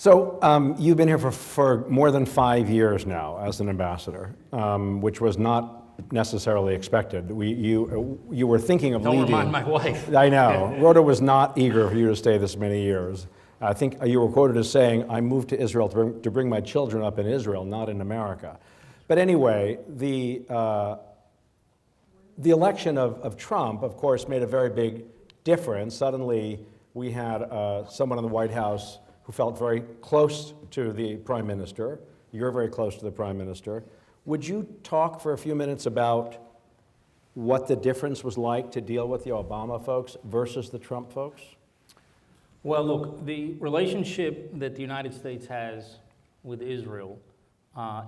So you've been here for more than 5 years now as an ambassador, which was not necessarily expected. You were thinking of leaving. Don't remind my wife. I know. Rhoda was not eager for you to stay this many years. I think you were quoted as saying, I moved to Israel to bring my children up in Israel, not in America. But anyway, the election of Trump, of course, made a very big difference. Suddenly, we had someone in the White House who felt very close to the Prime Minister. You're very close to the Prime Minister. Would you talk for a few minutes about what the difference was like to deal with the Obama folks versus the Trump folks? Well, look, the relationship that the United States has with Israel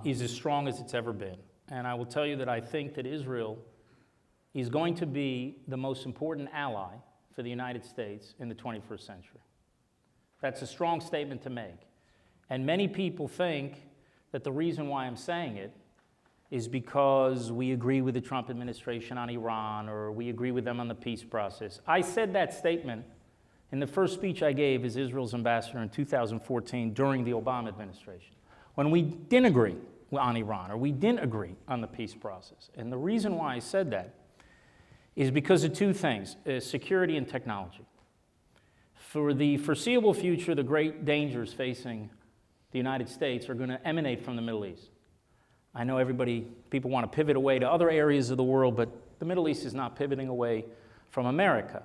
is as strong as it's ever been. And I will tell you that I think that Israel is going to be the most important ally for the United States in the 21st century. That's a strong statement to make. And many people think that the reason why I'm saying it is because we agree with the Trump administration on Iran or we agree with them on the peace process. I said that statement in the first speech I gave as Israel's ambassador in 2014 during the Obama administration, when we didn't agree on Iran or we didn't agree on the peace process. And the reason why I said that is because of two things, security and technology. For the foreseeable future, the great dangers facing the United States are going to emanate from the Middle East. I know people want to pivot away to other areas of the world, but the Middle East is not pivoting away from America.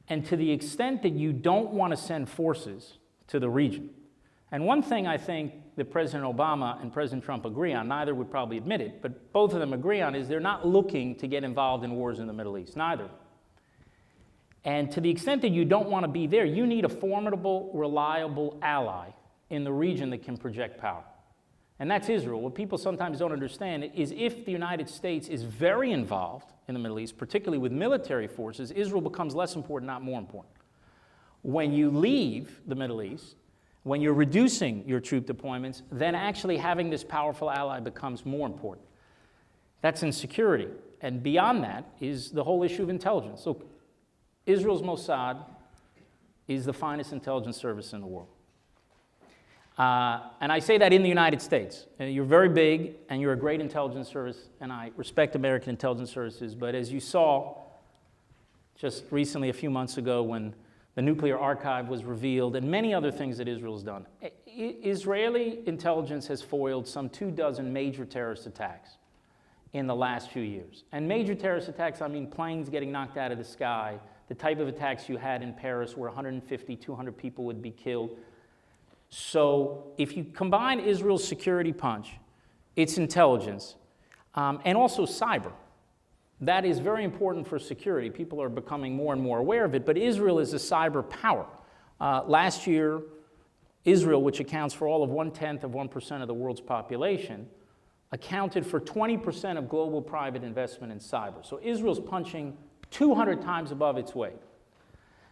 And to the extent that you don't want to send forces to the region, and one thing I think that President Obama and President Trump agree on, neither would probably admit it, but both of them agree on, is they're not looking to get involved in wars in the Middle East, neither. And to the extent that you don't want to be there, you need a formidable, reliable ally in the region that can project power. And that's Israel. What people sometimes don't understand is if the United States is very involved in the Middle East, particularly with military forces, Israel becomes less important, not more important. When you leave the Middle East, when you're reducing your troop deployments, then actually having this powerful ally becomes more important. That's in security. And beyond that is the whole issue of intelligence. Look, Israel's Mossad is the finest intelligence service in the world. And I say that in the United States. You're very big, and you're a great intelligence service, and I respect American intelligence services, but as you saw just recently, a few months ago, when the nuclear archive was revealed, and many other things that Israel's done, Israeli intelligence has foiled some 24 major terrorist attacks in the last few years. And major terrorist attacks, I mean planes getting knocked out of the sky, the type of attacks you had in Paris where 150, 200 people would be killed. So if you combine Israel's security punch, its intelligence, and also cyber, that is very important for security. People are becoming more and more aware of it, but Israel is a cyber power. Last year, Israel, which accounts for all of 0.1% of the world's population, accounted for 20% of global private investment in cyber. So Israel's punching 200 times above its weight.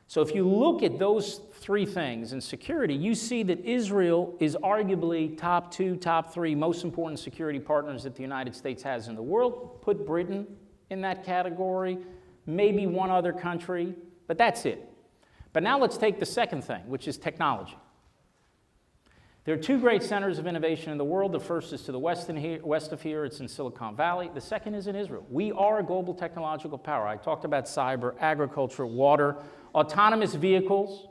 So if you look at those three things in security, you see that Israel is arguably top 2, top 3 most important security partners that the United States has in the world. Put Britain in that category, maybe one other country, but that's it. But now let's take the second thing, which is technology. There are two great centers of innovation in the world. The first is to the west of here. It's in Silicon Valley. The second is in Israel. We are a global technological power. I talked about cyber, agriculture, water, autonomous vehicles,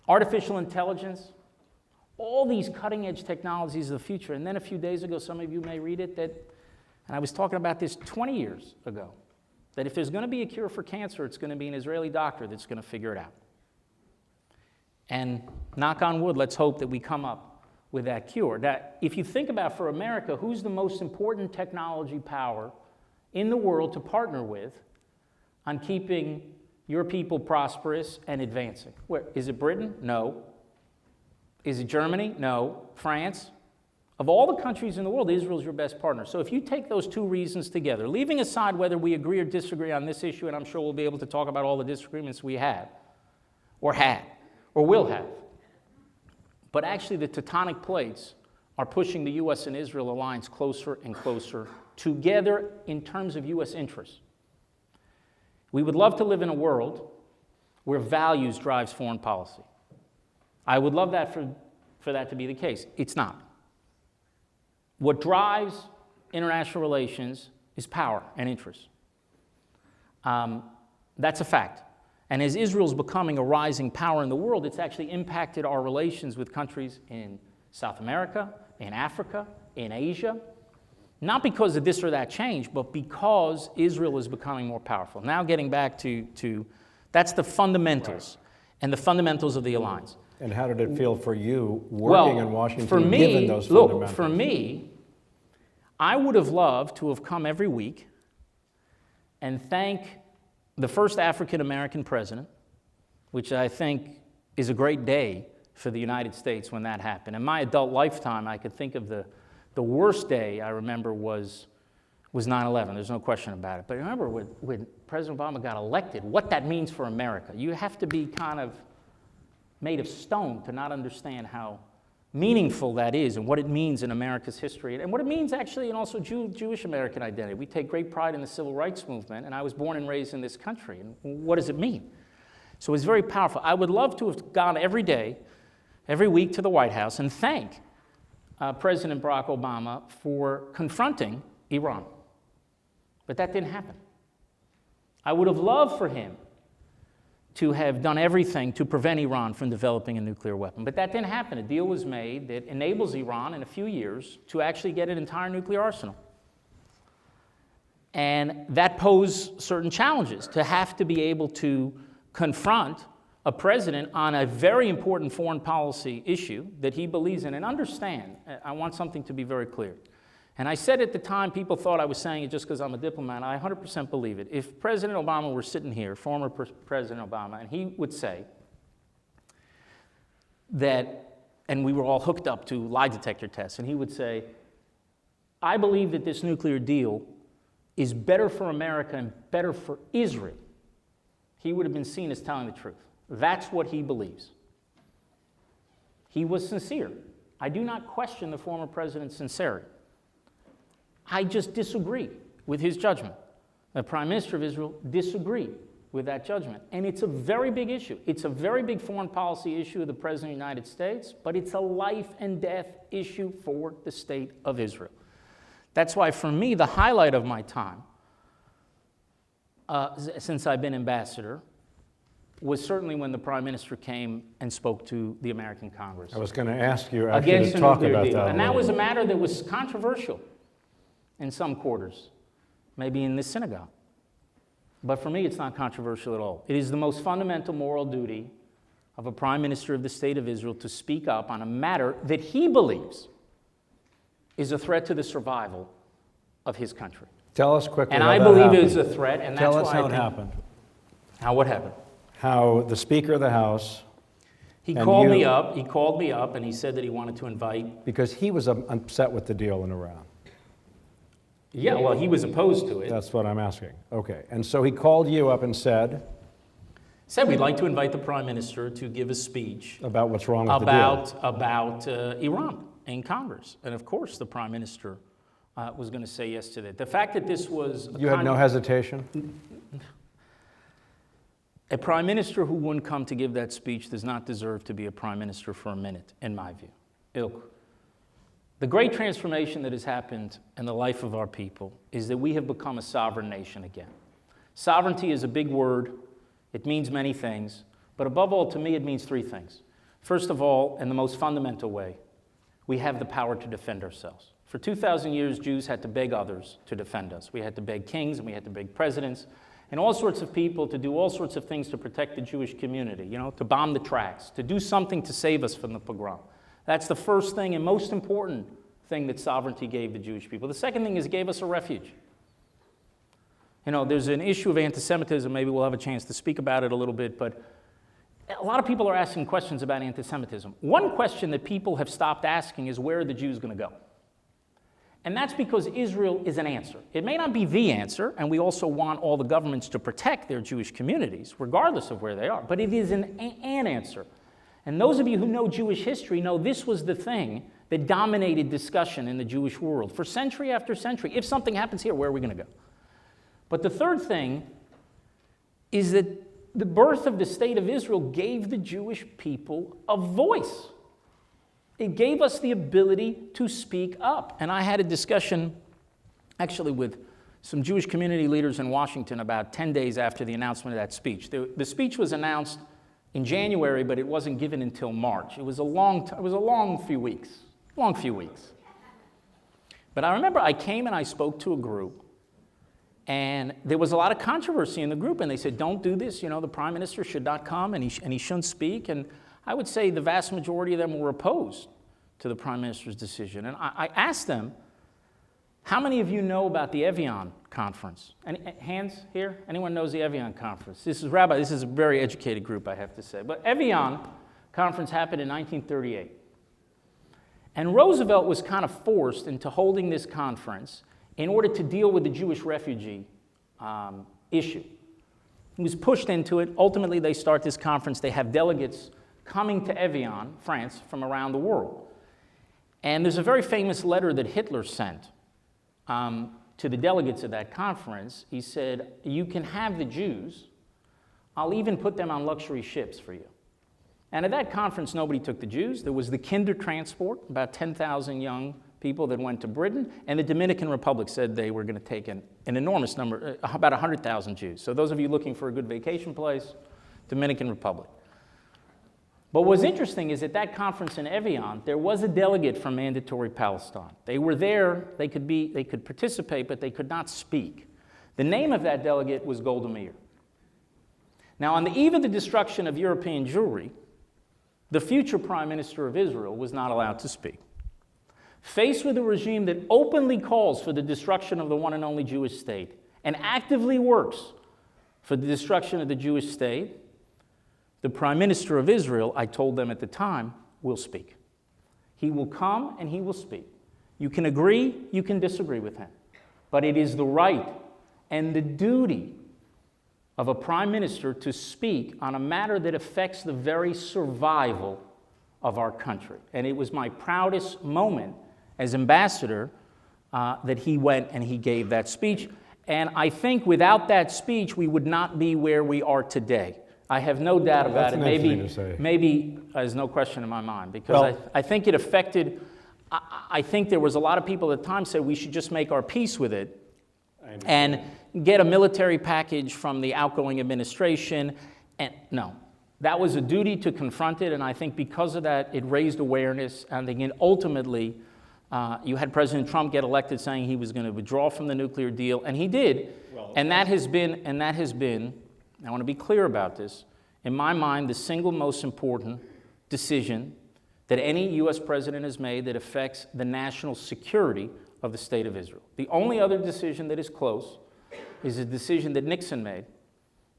artificial intelligence, all these cutting-edge technologies of the future. And then a few days ago, some of you may read it, and I was talking about this 20 years ago, that if there's going to be a cure for cancer, it's going to be an Israeli doctor that's going to figure it out. And knock on wood, let's hope that we come up with that cure. That if you think about, for America, who's the most important technology power in the world to partner with on keeping your people prosperous and advancing? Where, is it Britain? No. Is it Germany? No. France? Of all the countries in the world, Israel's your best partner. So if you take those two reasons together, leaving aside whether we agree or disagree on this issue, and I'm sure we'll be able to talk about all the disagreements we have, or had, or will have. But actually, the tectonic plates are pushing the U.S. and Israel alliance closer and closer together in terms of U.S. interests. We would love to live in a world where values drives foreign policy. I would love that for for that to be the case. It's not. What drives international relations is power and interest. That's a fact. And as Israel's becoming a rising power in the world, it's actually impacted our relations with countries in South America, in Africa, in Asia. Not because of this or that change, but because Israel is becoming more powerful. Now getting back to that's the fundamentals, and the fundamentals of the alliance. And how did it feel for you working in Washington, for me, given those fundamentals? Look, for me, I would have loved to have come every week and thank the first African-American president, which I think is a great day for the United States when that happened. In my adult lifetime, I could think of the worst day I remember was 9/11. There's no question about it. But remember when President Obama got elected, what that means for America. You have to be kind of made of stone to not understand how meaningful that is and what it means in America's history and what it means actually in also Jewish American identity. We take great pride in the civil rights movement, and I was born and raised in this country. And what does it mean? So it's very powerful. I would love to have gone every day, every week to the White House and thank President Barack Obama for confronting Iran. But that didn't happen. I would have loved for him to have done everything to prevent Iran from developing a nuclear weapon. But that didn't happen. A deal was made that enables Iran in a few years to actually get an entire nuclear arsenal. And that posed certain challenges, to have to be able to confront a president on a very important foreign policy issue that he believes in. And understand, I want something to be very clear. And I said at the time, people thought I was saying it just because I'm a diplomat. I 100% believe it. If President Obama were sitting here, former President Obama, and he would say that, and we were all hooked up to lie detector tests, and he would say, I believe that this nuclear deal is better for America and better for Israel, he would have been seen as telling the truth. That's what he believes. He was sincere. I do not question the former president's sincerity. I just disagree with his judgment. The Prime Minister of Israel disagreed with that judgment. And it's a very big issue. It's a very big foreign policy issue of the President of the United States, but it's a life and death issue for the state of Israel. That's why, for me, the highlight of my time, since I've been ambassador, was certainly when the Prime Minister came and spoke to the American Congress. I was going to ask you actually to talk about that. And that was a matter that was controversial in some quarters, maybe in this synagogue. But for me, it's not controversial at all. It is the most fundamental moral duty of a Prime Minister of the State of Israel to speak up on a matter that he believes is a threat to the survival of his country. Tell us quickly and how I that believe happened. it is a threat, and that's why Tell us how it happened. What happened? How the Speaker of the House... He called me up, and he said that he wanted to invite... Because he was upset with the deal in Iran. Yeah, well, he was opposed to it. That's what I'm asking. Okay. And so he called you up and said... Said we'd like to invite the Prime Minister to give a speech... About what's wrong with the deal. About Iran in Congress. And of course, the Prime Minister was going to say yes to that. The fact that this was... You had no hesitation? A Prime Minister who wouldn't come to give that speech does not deserve to be a Prime Minister for a minute, in my view. Look, the great transformation that has happened in the life of our people is that we have become a sovereign nation again. Sovereignty is a big word. It means many things. But above all, to me, it means three things. First of all, in the most fundamental way, we have the power to defend ourselves. For 2,000 years, Jews had to beg others to defend us. We had to beg kings, and we had to beg presidents, and all sorts of people to do all sorts of things to protect the Jewish community, to bomb the tracks, to do something to save us from the pogrom. That's the first thing and most important thing that sovereignty gave the Jewish people. The second thing is it gave us a refuge. There's an issue of anti-Semitism. Maybe we'll have a chance to speak about it a little bit, but a lot of people are asking questions about anti-Semitism. One question that people have stopped asking is, where are the Jews going to go? And that's because Israel is an answer. It may not be the answer, and we also want all the governments to protect their Jewish communities, regardless of where they are, but it is an answer. And those of you who know Jewish history know this was the thing that dominated discussion in the Jewish world for century after century. If something happens here, where are we going to go? But the third thing is that the birth of the State of Israel gave the Jewish people a voice. It gave us the ability to speak up. And I had a discussion actually with some Jewish community leaders in Washington about 10 days after the announcement of that speech. The speech was announced in January, but it wasn't given until March. It was a long few weeks. But I remember I came and I spoke to a group, and there was a lot of controversy in the group, and they said, don't do this, the prime minister should not come, and he shouldn't speak. And I would say the vast majority of them were opposed to the prime minister's decision. And I asked them, how many of you know about the Evian conference? Any hands here? Anyone knows the Evian conference? This is a very educated group, I have to say. But Evian conference happened in 1938. And Roosevelt was kind of forced into holding this conference in order to deal with the Jewish refugee issue. He was pushed into it. Ultimately, they start this conference. They have delegates coming to Evian, France, from around the world. And there's a very famous letter that Hitler sent to the delegates of that conference. He said, you can have the Jews. I'll even put them on luxury ships for you. And at that conference, nobody took the Jews. There was the Kinder transport, about 10,000 young people that went to Britain, and the Dominican Republic said they were going to take an enormous number, about 100,000 Jews. So those of you looking for a good vacation place, Dominican Republic. But what's interesting is at that conference in Evian, there was a delegate from Mandatory Palestine. They were there, they could participate, but they could not speak. The name of that delegate was Golda Meir. Now, on the eve of the destruction of European Jewry, the future prime minister of Israel was not allowed to speak. Faced with a regime that openly calls for the destruction of the one and only Jewish state and actively works for the destruction of the Jewish state, the prime minister of Israel, I told them at the time, will speak. He will come and he will speak. You can agree, you can disagree with him. But it is the right and the duty of a prime minister to speak on a matter that affects the very survival of our country. And it was my proudest moment as ambassador that he went and he gave that speech. And I think without that speech, we would not be where we are today. I have no doubt about it. Maybe there's no question in my mind, because I think it affected, I think there was a lot of people at the time said we should just make our peace with it and get a military package from the outgoing administration. And no, that was a duty to confront it, and I think because of that, it raised awareness. And again, ultimately, you had President Trump get elected saying he was going to withdraw from the nuclear deal, and he did. And that has been, I want to be clear about this, in my mind, the single most important decision that any U.S. president has made that affects the national security of the state of Israel. The only other decision that is close is a decision that Nixon made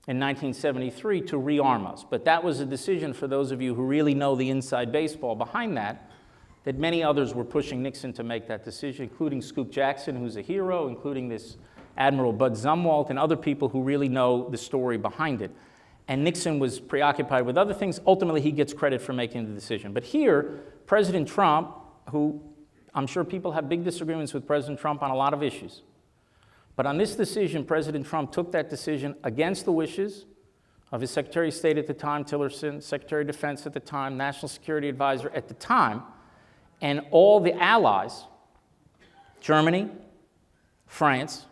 in 1973 to rearm us. But that was a decision, for those of you who really know the inside baseball behind that many others were pushing Nixon to make that decision, including Scoop Jackson, who's a hero, including this Admiral Bud Zumwalt, and other people who really know the story behind it. And Nixon was preoccupied with other things. Ultimately, he gets credit for making the decision. But here, President Trump, who I'm sure people have big disagreements with President Trump on a lot of issues, but on this decision, President Trump took that decision against the wishes of his Secretary of State at the time, Tillerson, Secretary of Defense at the time, National Security Advisor at the time, and all the allies, Germany, France,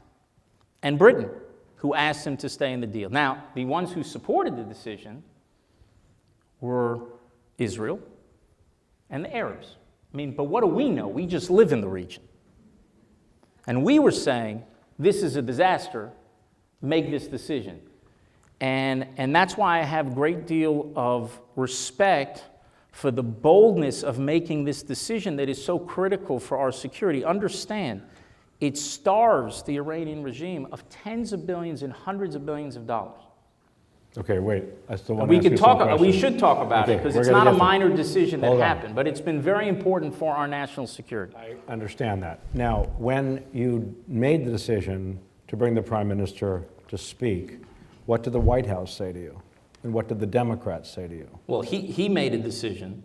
and Britain, who asked him to stay in the deal. Now, the ones who supported the decision were Israel and the Arabs. But what do we know? We just live in the region. And we were saying, this is a disaster, make this decision. And that's why I have a great deal of respect for the boldness of making this decision that is so critical for our security. Understand, it starves the Iranian regime of tens of billions and hundreds of billions of dollars. Okay, wait. I still want We to ask could you some talk. We questions. should talk about it, because it's not a minor decision that happened, but it's been very important for our national security. I understand that. Now, when you made the decision to bring the prime minister to speak, what did the White House say to you? And what did the Democrats say to you? Well, he made a decision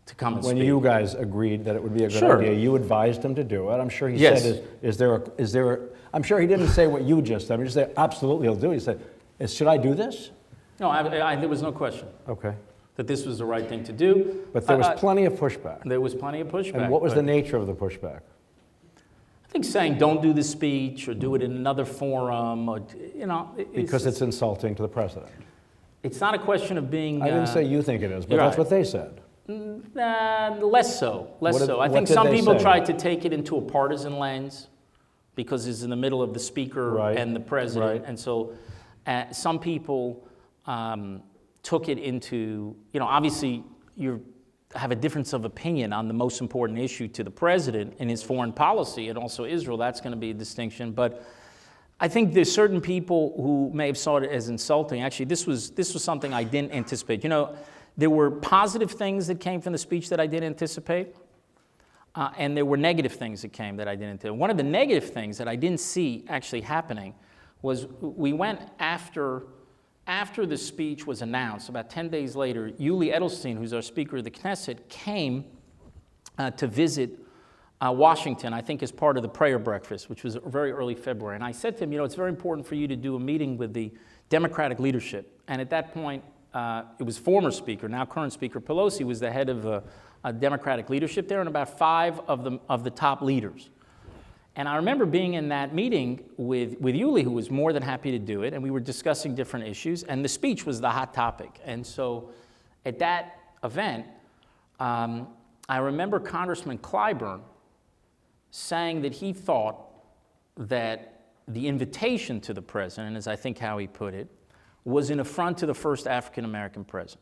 to come and speak. When you guys agreed that it would be a good Sure. idea, you advised him to do it. I'm sure he Yes. said, is there a, I'm sure he didn't say what you just said. He just said, absolutely, he'll do it. He said, should I do this? No, there was no question. Okay. that this was the right thing to do. But there was plenty of pushback. There was plenty of pushback. And what was but the nature of the pushback? I think saying don't do the speech or do it in another forum, or, Because it's insulting to the president. it's not a question of being. I didn't say you think it is, but you're that's right. what they said. Less so, less What did- so. I what think did some they people say? tried to take it into a partisan lens because it's in the middle of the speaker Right, and the president. right. And so some people took it into, obviously you have a difference of opinion on the most important issue to the president in his foreign policy and also Israel. That's going to be a distinction. But I think there's certain people who may have saw it as insulting. Actually, this was something I didn't anticipate. There were positive things that came from the speech that I didn't anticipate, and there were negative things that came that I didn't anticipate. One of the negative things that I didn't see actually happening was we went after the speech was announced, about 10 days later, Yuli Edelstein, who's our Speaker of the Knesset, came to visit Washington, I think as part of the prayer breakfast, which was very early February. And I said to him, it's very important for you to do a meeting with the Democratic leadership. And at that point, it was former Speaker, now current Speaker Pelosi, was the head of a Democratic leadership there, and about 5 of the top leaders. And I remember being in that meeting with Yuli, who was more than happy to do it, and we were discussing different issues, and the speech was the hot topic. And so at that event, I remember Congressman Clyburn saying that he thought that the invitation to the president, as I think how he put it, was an affront to the first African-American president.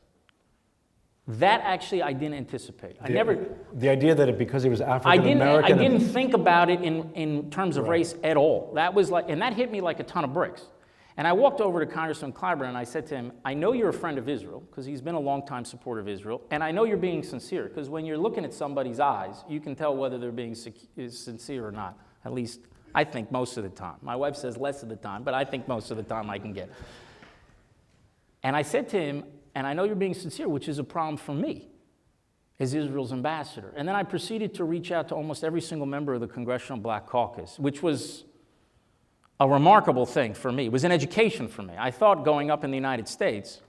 That actually I didn't anticipate. The idea that because he was I African-American... didn't think about it in terms of race at all. That was and that hit me like a ton of bricks. And I walked over to Congressman Clyburn and I said to him, I know you're a friend of Israel, because he's been a longtime supporter of Israel, and I know you're being sincere, because when you're looking at somebody's eyes, you can tell whether they're being sincere or not. At least I think most of the time. My wife says less of the time, but I think most of the time I can get. And I said to him, and I know you're being sincere, which is a problem for me as Israel's ambassador. And then I proceeded to reach out to almost every single member of the Congressional Black Caucus, which was a remarkable thing for me. It was an education for me. I thought going up in the United States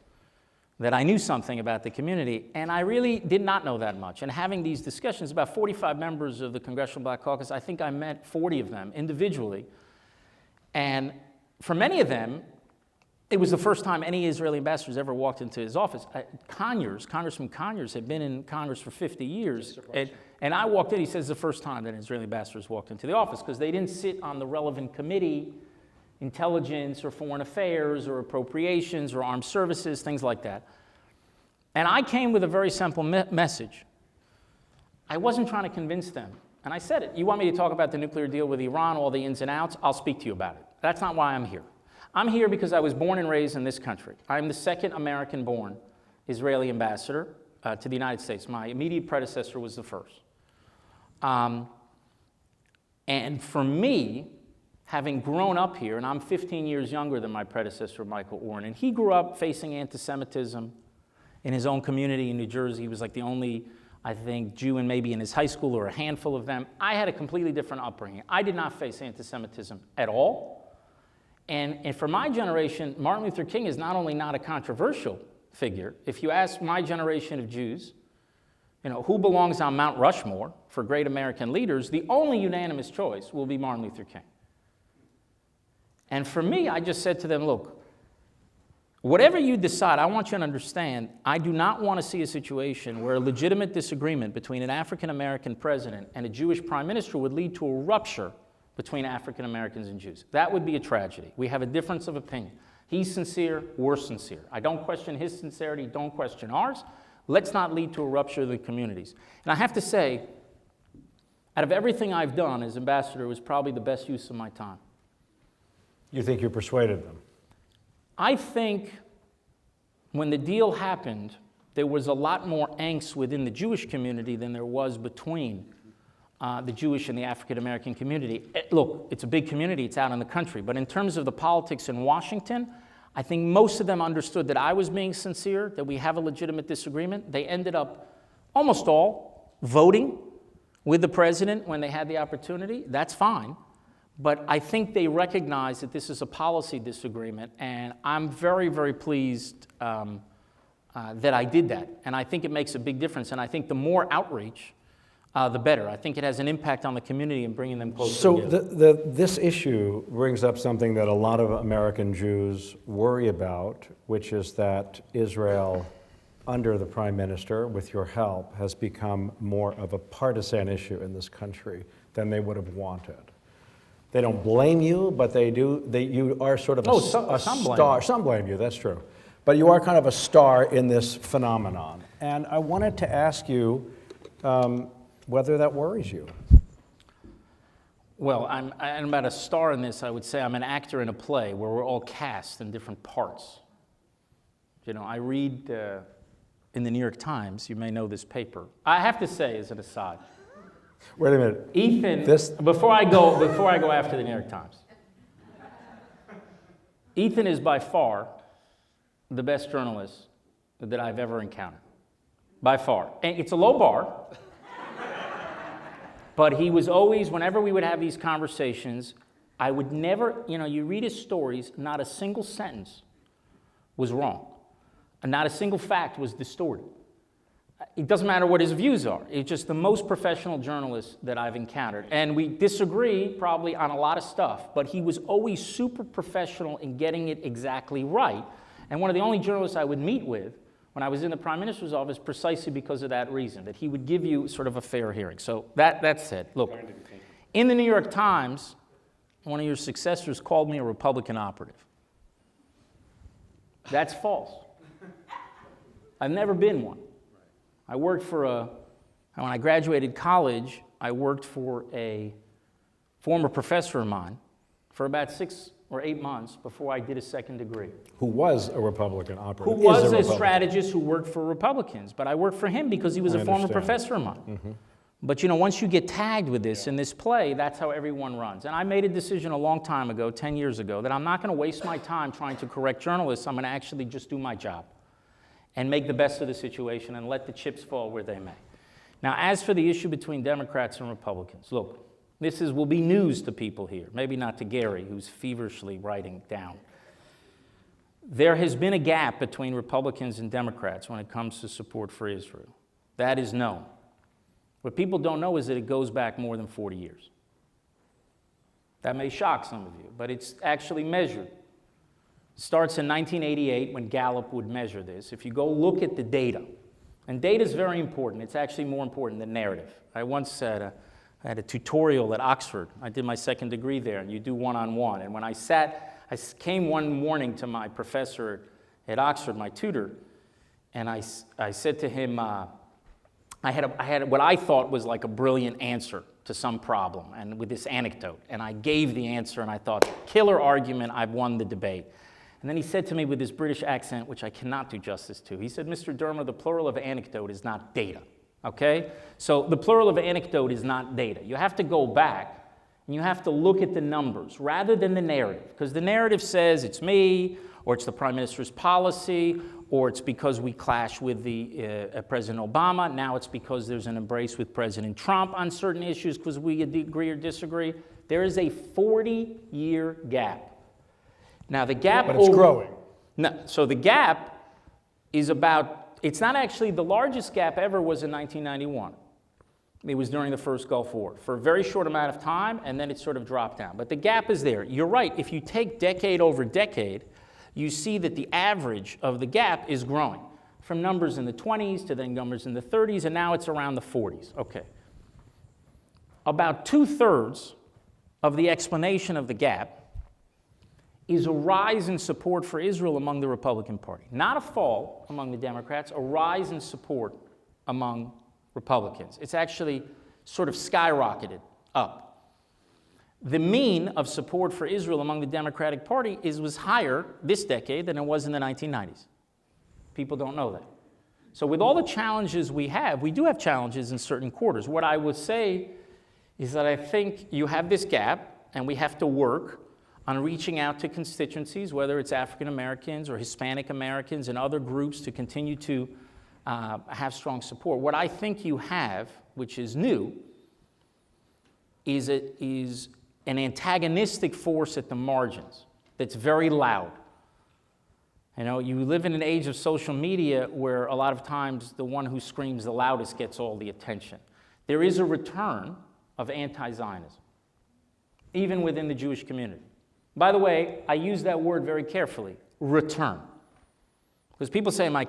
that I knew something about the community, and I really did not know that much. And having these discussions, about 45 members of the Congressional Black Caucus, I think I met 40 of them individually. And for many of them, it was the first time any Israeli ambassadors ever walked into his office. Congressman Conyers had been in Congress for 50 years. And I walked in, he says it's the first time that Israeli ambassadors walked into the office, because they didn't sit on the relevant committee, intelligence or foreign affairs or appropriations or armed services, things like that. And I came with a very simple message. I wasn't trying to convince them. And I said it. You want me to talk about the nuclear deal with Iran, all the ins and outs? I'll speak to you about it. That's not why I'm here. I'm here because I was born and raised in this country. I'm the second American-born Israeli ambassador to the United States. My immediate predecessor was the first. And for me, having grown up here, and I'm 15 years younger than my predecessor, Michael Oren, and he grew up facing anti-Semitism in his own community in New Jersey. He was like the only, I think, Jew in maybe in his high school or a handful of them. I had a completely different upbringing. I did not face anti-Semitism at all. And for my generation, Martin Luther King is not only not a controversial figure. If you ask my generation of Jews, who belongs on Mount Rushmore for great American leaders, the only unanimous choice will be Martin Luther King. And for me, I just said to them, look, whatever you decide, I want you to understand, I do not want to see a situation where a legitimate disagreement between an African-American president and a Jewish prime minister would lead to a rupture between African Americans and Jews. That would be a tragedy. We have a difference of opinion. He's sincere, we're sincere. I don't question his sincerity, don't question ours. Let's not lead to a rupture of the communities. And I have to say, out of everything I've done as ambassador, it was probably the best use of my time. You think you persuaded them? I think when the deal happened, there was a lot more angst within the Jewish community than there was between the Jewish and the African-American community. Look, it's a big community, it's out in the country, but in terms of the politics in Washington, I think most of them understood that I was being sincere, that we have a legitimate disagreement. They ended up, almost all, voting with the president when they had the opportunity. That's fine. But I think they recognize that this is a policy disagreement, and I'm very, very pleased that I did that. And I think it makes a big difference. And I think the more outreach, the better. I think it has an impact on the community and bringing them closer So together. this issue brings up something that a lot of American Jews worry about, which is that Israel, under the Prime Minister, with your help, has become more of a partisan issue in this country than they would have wanted. They don't blame you, but they do. You are sort of a some blame star. me. Some blame you, that's true. But you are kind of a star in this phenomenon. And I wanted to ask you whether that worries you. Well, I'm about a star in this. I would say I'm an actor in a play where we're all cast in different parts. You know, I read in the New York Times, you may know this paper. I have to say, as an aside, Wait a minute. Ethan, before I go after the New York Times, Ethan is by far the best journalist that I've ever encountered. By far. And it's a low bar, but he was always, whenever we would have these conversations, I would never, you read his stories, not a single sentence was wrong. And not a single fact was distorted. It doesn't matter what his views are. It's just the most professional journalist that I've encountered. And we disagree probably on a lot of stuff, but he was always super professional in getting it exactly right. And one of the only journalists I would meet with when I was in the Prime Minister's office precisely because of that reason, that he would give you sort of a fair hearing. So that said, look, in the New York Times, one of your successors called me a Republican operative. That's false. I've never been one. I worked for when I graduated college, I worked for a former professor of mine for about 6 or 8 months before I did a second degree. Who was a Republican operative. Who was is a strategist who worked for Republicans. But I worked for him because he was a former professor of mine. Mm-hmm. But once you get tagged with this in this play, that's how everyone runs. And I made a decision a long time ago, 10 years ago, that I'm not going to waste my time trying to correct journalists. I'm going to actually just do my job and make the best of the situation and let the chips fall where they may. Now, as for the issue between Democrats and Republicans, look, this will be news to people here, maybe not to Gary, who's feverishly writing down. There has been a gap between Republicans and Democrats when it comes to support for Israel. That is known. What people don't know is that it goes back more than 40 years. That may shock some of you, but it's actually measured. It starts in 1988 when Gallup would measure this. If you go look at the data, and data is very important. It's actually more important than narrative. I once said, I had a tutorial at Oxford. I did my second degree there, and you do one-on-one. And when I came one morning to my professor at Oxford, my tutor, and I said to him, I had what I thought was like a brilliant answer to some problem, and with this anecdote. And I gave the answer, and I thought, killer argument, I've won the debate. And then he said to me with this British accent, which I cannot do justice to, he said, Mr. Dermer, the plural of anecdote is not data, okay? So the plural of anecdote is not data. You have to go back, and you have to look at the numbers rather than the narrative, because the narrative says it's me, or it's the Prime Minister's policy, or it's because we clash with President Obama. Now it's because there's an embrace with President Trump on certain issues because we agree or disagree. There is a 40-year gap. Now the gap... But it's growing. No, so the gap is about... It's not actually... The largest gap ever was in 1991. It was during the first Gulf War for a very short amount of time, and then it sort of dropped down. But the gap is there. You're right. If you take decade over decade, you see that the average of the gap is growing from numbers in the 20s to then numbers in the 30s, and now it's around the 40s. Okay. About 2/3 of the explanation of the gap is a rise in support for Israel among the Republican Party. Not a fall among the Democrats, a rise in support among Republicans. It's actually sort of skyrocketed up. The mean of support for Israel among the Democratic Party was higher this decade than it was in the 1990s. People don't know that. So with all the challenges we do have challenges in certain quarters. What I would say is that I think you have this gap, and we have to work on reaching out to constituencies, whether it's African Americans or Hispanic Americans and other groups, to continue to have strong support. What I think you have, which is new, is an antagonistic force at the margins that's very loud. You know, you live in an age of social media where a lot of times the one who screams the loudest gets all the attention. There is a return of anti-Zionism, even within the Jewish community. By the way, I use that word very carefully, return. Because people say, am I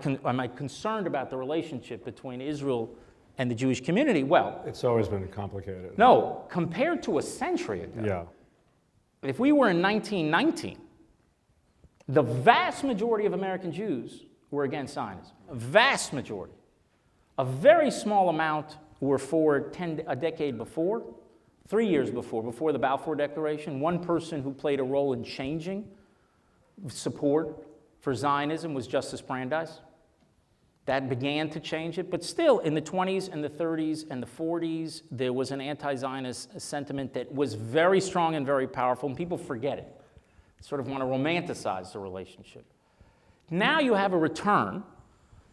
concerned about the relationship between Israel and the Jewish community? Well, It's always been complicated. no, compared to a century ago, Yeah. if we were in 1919, the vast majority of American Jews were against Zionism. A vast majority. A very small amount were for a decade before, 3 years before the Balfour Declaration. One person who played a role in changing support for Zionism was Justice Brandeis. That began to change it, but still in the 20s and the 30s and the 40s, there was an anti-Zionist sentiment that was very strong and very powerful, and people forget it. Sort of want to romanticize the relationship. Now you have a return,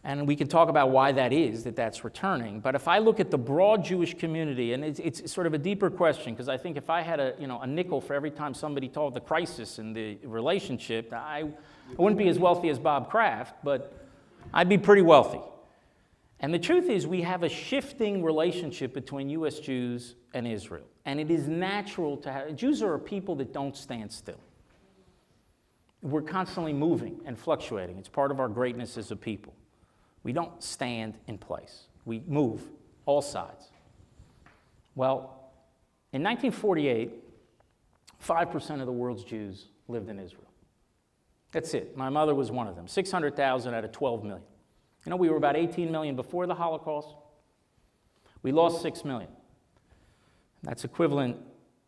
and we can talk about why that is, that's returning. But if I look at the broad Jewish community, and it's sort of a deeper question, because I think if I had a nickel for every time somebody told the crisis in the relationship, I wouldn't be as wealthy as Bob Kraft, but I'd be pretty wealthy. And the truth is, we have a shifting relationship between U.S. Jews and Israel. And it is natural to have, Jews are a people that don't stand still. We're constantly moving and fluctuating. It's part of our greatness as a people. We don't stand in place. We move, all sides. Well, in 1948, 5% of the world's Jews lived in Israel. That's it. My mother was one of them. 600,000 out of 12 million. You know, we were about 18 million before the Holocaust. We lost 6 million. That's equivalent,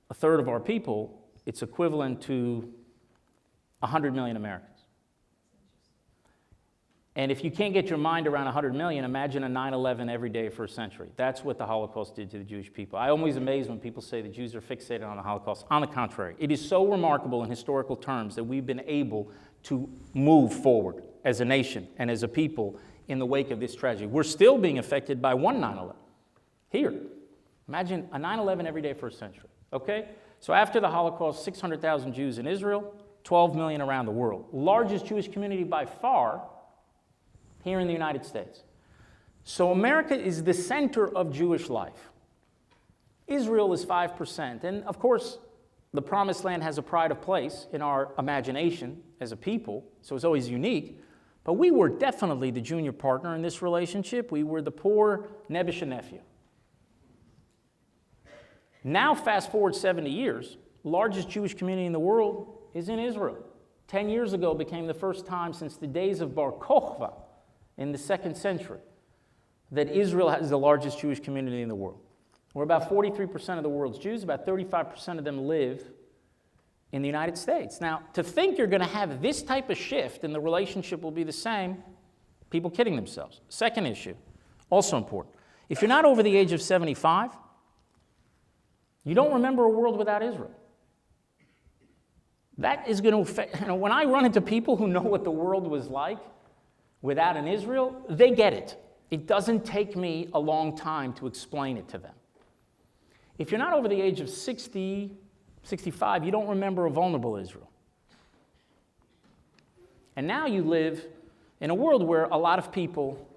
a third of our people, it's equivalent to 100 million Americans. And if you can't get your mind around 100 million, imagine a 9/11 every day for a century. That's what the Holocaust did to the Jewish people. I'm always amazed when people say the Jews are fixated on the Holocaust. On the contrary, it is so remarkable in historical terms that we've been able to move forward as a nation and as a people in the wake of this tragedy. We're still being affected by one 9/11 here. Imagine a 9/11 every day for a century, okay? So after the Holocaust, 600,000 Jews in Israel, 12 million around the world. Largest Jewish community by far here in the United States. So America is the center of Jewish life. Israel is 5%. And of course, the Promised Land has a pride of place in our imagination as a people, so it's always unique. But we were definitely the junior partner in this relationship. We were the poor Nebuchadnezzar nephew. Now, fast forward 70 years, largest Jewish community in the world is in Israel. 10 years ago became the first time since the days of Bar Kokhba in the 2nd century that Israel has the largest Jewish community in the world. We're about 43% of the world's Jews, about 35% of them live in the United States. Now, to think you're going to have this type of shift and the relationship will be the same, people kidding themselves. Second issue, also important. If you're not over the age of 75, you don't remember a world without Israel. That is going to affect, when I run into people who know what the world was like without an Israel, they get it. It doesn't take me a long time to explain it to them. If you're not over the age of 60, 65, you don't remember a vulnerable Israel. And now you live in a world where a lot of people,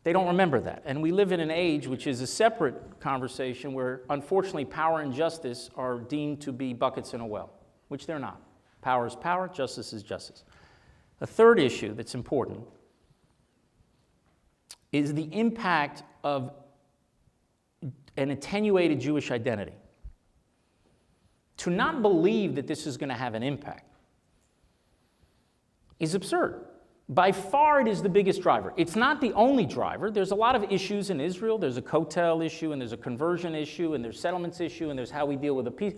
they don't remember that. And we live in an age which is a separate conversation where, unfortunately, power and justice are deemed to be buckets in a well, which they're not. Power is power, justice is justice. The third issue that's important is the impact of an attenuated Jewish identity. To not believe that this is going to have an impact is absurd. By far, it is the biggest driver. It's not the only driver. There's a lot of issues in Israel. There's a Kotel issue, and there's a conversion issue, and there's settlements issue, and there's how we deal with the peace.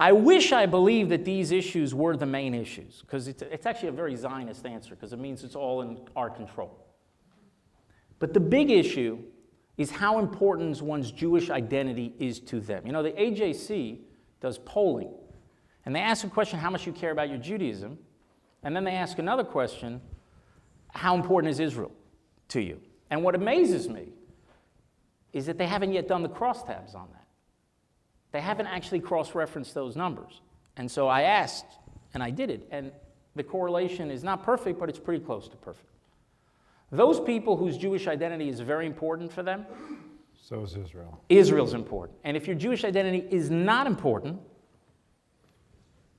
I wish I believed that these issues were the main issues, because it's actually a very Zionist answer, because it means it's all in our control. But the big issue is how important one's Jewish identity is to them. You know, the AJC does polling, and they ask a question, how much you care about your Judaism, and then they ask another question, how important is Israel to you? And what amazes me is that they haven't yet done the crosstabs on that. They haven't actually cross-referenced those numbers. And so I asked, and I did it, and The correlation is not perfect, but it's pretty close to perfect. Those people whose Jewish identity is very important for them, So is Israel. Israel's important. And if your Jewish identity is not important,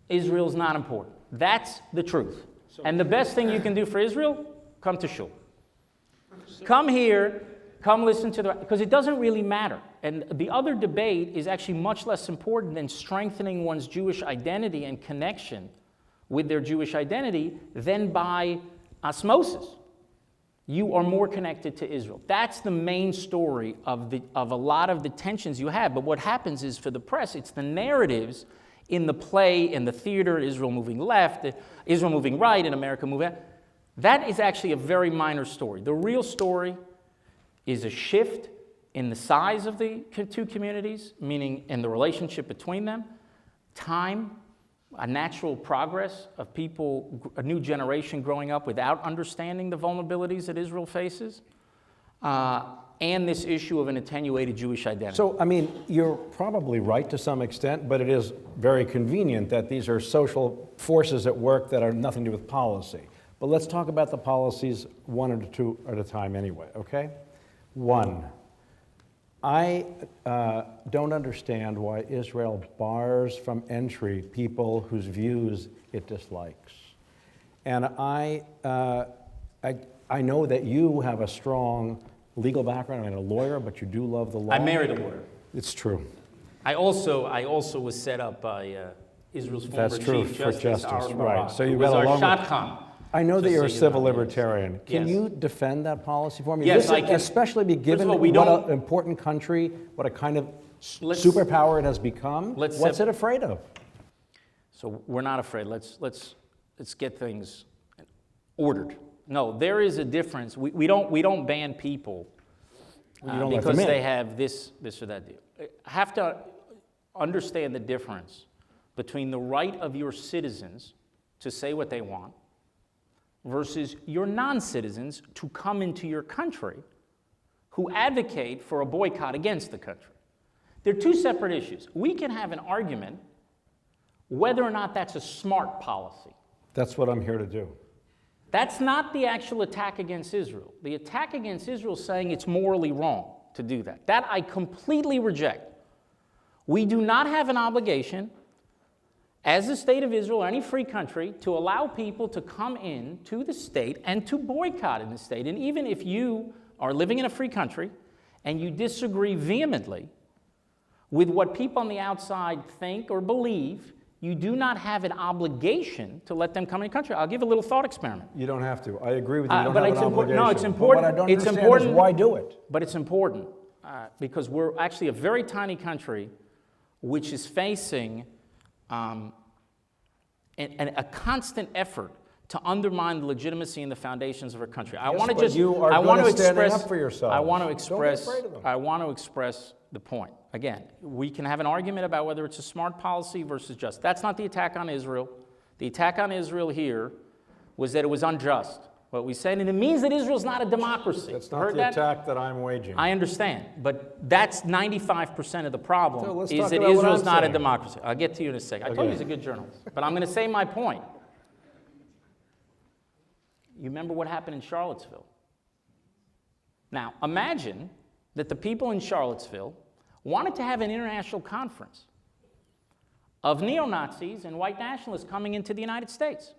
Israel's not important. That's the truth. And the best thing you can do for Israel, come to shul. Come here, come listen to because it doesn't really matter. And the other debate is actually much less important than strengthening one's Jewish identity and connection with their Jewish identity than by osmosis. You are more connected to Israel. That's the main story of a lot of the tensions you have. But what happens is for the press, it's the narratives in the play, in the theater, Israel moving left, Israel moving right, and America moving out. That is actually a very minor story. The real story is a shift in the size of the two communities, meaning in the relationship between them, time, a natural progress of people, a new generation growing up without understanding the vulnerabilities that Israel faces, and this issue of an attenuated Jewish identity. So, I mean, you're probably right to some extent, but it is very convenient that these are social forces at work that are nothing to do with policy. But let's talk about the policies one or two at a time anyway, okay? One, I don't understand why Israel bars from entry people whose views it dislikes. And I know that you have a strong legal background and a lawyer, but you do love the law. I married a lawyer. It's true. I also was set up by Israel's former That's true, Chief for Justice, justice, Aaron right. Barak, So you who was got our along with- shotgun. I know that Just you're a so you civil know. libertarian. Can Yes. you defend that policy for me? Yes, This I is- can. Especially be given all, we what don't- an important country, what a kind of Let's- superpower it has become. let's What's sep- it afraid of? So we're not afraid. Let's get things ordered. No, there is a difference. We don't ban people You don't let because them in. they have this or that deal. Have to understand the difference between the right of your citizens to say what they want versus your non-citizens to come into your country who advocate for a boycott against the country. They're two separate issues. We can have an argument whether or not that's a smart policy. That's what I'm here to do. That's not the actual attack against Israel. The attack against Israel is saying it's morally wrong to do that. That I completely reject. We do not have an obligation as the state of Israel or any free country to allow people to come in to the state and to boycott in the state. And even if you are living in a free country and you disagree vehemently with what people on the outside think or believe, you do not have an obligation to let them come in the country. I'll give a little thought experiment. You don't have to. I agree with you. You don't But have it's an important. obligation. No, it's But important. what I don't It's understand important. is why do it? But it's important because we're actually a very tiny country which is facing a constant effort to undermine the legitimacy and the foundations of our country. I want to but just. you are I good want at to standing express. up for yourselves. I want to Don't be express. afraid of them. I want to express the point. Again, we can have an argument about whether it's a smart policy versus just. That's not the attack on Israel. The attack on Israel here was that it was unjust. What we said, and it means that Israel's not a democracy. That's Heard not the that? attack that I'm waging. I understand, but that's 95% of the problem, So let's is talk that about what Israel's I'm not a saying. democracy. I'll get to you in a second. I told you Okay. he's a good journalist, but I'm going to say my point. You remember what happened in Charlottesville? Now, imagine that the people in Charlottesville wanted to have an international conference of neo-Nazis and white nationalists coming into the United States.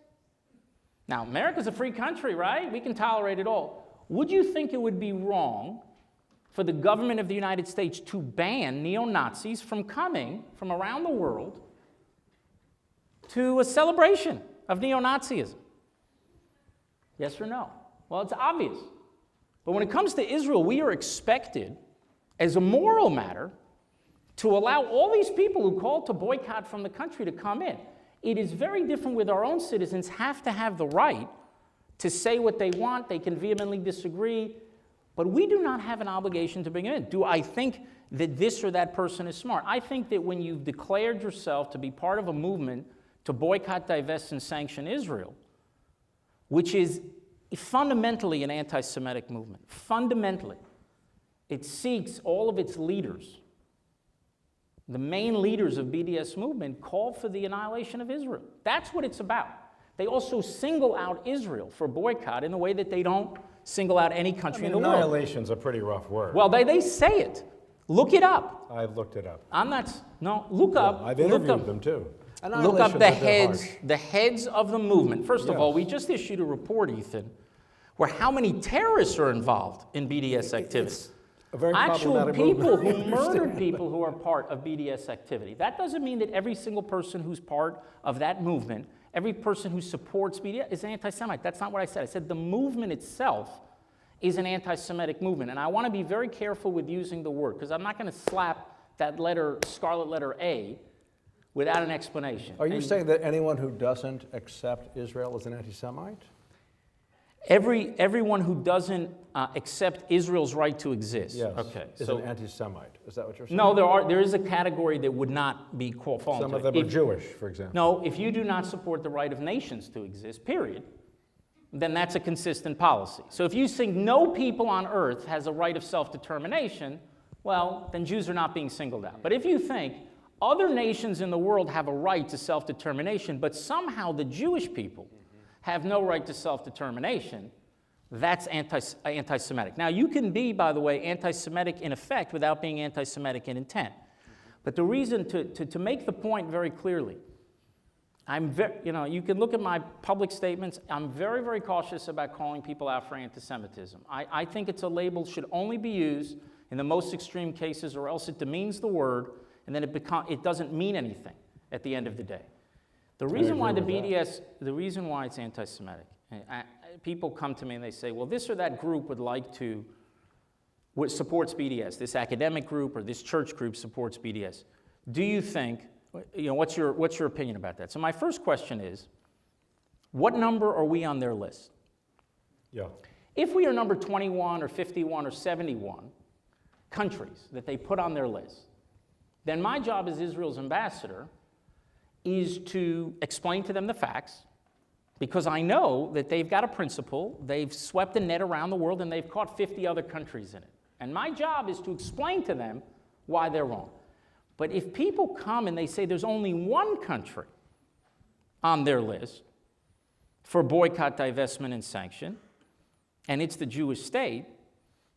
Now, America's a free country, right? We can tolerate it all. Would you think it would be wrong for the government of the United States to ban neo-Nazis from coming from around the world to a celebration of neo-Nazism? Yes or no? Well, it's obvious. But when it comes to Israel, we are expected, as a moral matter, to allow all these people who called to boycott from the country to come in. It is very different with our own citizens have to have the right to say what they want. They can vehemently disagree, but we do not have an obligation to bring them in. Do I think that this or that person is smart? I think that when you've declared yourself to be part of a movement to boycott, divest, and sanction Israel, which is fundamentally an anti-Semitic movement, fundamentally, it seeks all of its leaders. The main leaders of BDS movement call for the annihilation of Israel. That's what it's about. they also single out Israel for boycott in the way that they don't single out any country in the world. Annihilation's a pretty rough word. Well, they say it. Look it up. I've looked it up. Look up. I've interviewed them too. Look up the Annihilation's heads of the movement. First of Yes. all, we just issued a report, Ethan, where how many terrorists are involved in BDS activity. a very Actual problematic people movement. who murdered people who are part of BDS activity. That doesn't mean that every single person who's part of that movement, every person who supports BDS is anti-Semite. That's not what I said. I said the movement itself is an anti-Semitic movement. And I want to be very careful with using the word, because I'm not going to slap that letter, scarlet letter A, without an explanation. Are you saying that anyone who doesn't accept Israel is an anti-Semite? Everyone who doesn't accept Israel's right to exist. Yes. Okay. Is an anti-Semite. Is that what you're saying? No, there is a category that would not be fall Some into of it. them are Jewish, for example. No, if you do not support the right of nations to exist, period, then that's a consistent policy. So if you think no people on earth has a right of self-determination, well, then Jews are not being singled out. But if you think other nations in the world have a right to self-determination, but somehow the Jewish people have no right to self-determination, that's anti-Semitic. Now, you can be, by the way, anti-Semitic in effect without being anti-Semitic in intent. But the reason to make the point very clearly, you can look at my public statements. I'm very, very cautious about calling people out for anti-Semitism. I think it's a label should only be used in the most extreme cases, or else it demeans the word, and then it doesn't mean anything at the end of the day. The reason why the reason why it's anti-Semitic, people come to me and they say, well, this or that group supports BDS, this academic group or this church group supports BDS. Do you think, what's your opinion about that? So my first question is, what number are we on their list? Yeah. If we are number 21 or 51 or 71 countries that they put on their list, then my job as Israel's ambassador is to explain to them the facts, because I know that they've got a principle, they've swept the net around the world, and they've caught 50 other countries in it. And my job is to explain to them why they're wrong. But if people come and they say there's only one country on their list for boycott, divestment, and sanction, and it's the Jewish state,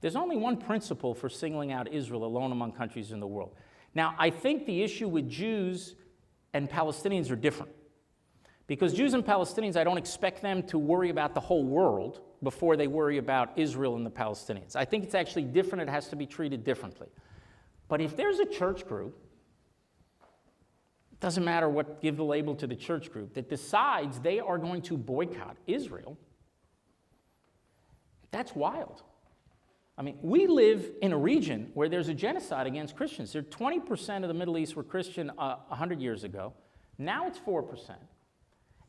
there's only one principle for singling out Israel alone among countries in the world. Now, I think the issue with Jews and Palestinians are different. Because Jews and Palestinians, I don't expect them to worry about the whole world before they worry about Israel and the Palestinians. I think it's actually different. It has to be treated differently. But if there's a church group, it doesn't matter what, give the label to the church group, that decides they are going to boycott Israel, that's wild. I mean, we live in a region where there's a genocide against Christians. 20% of the Middle East were Christian 100 years ago. Now it's 4%.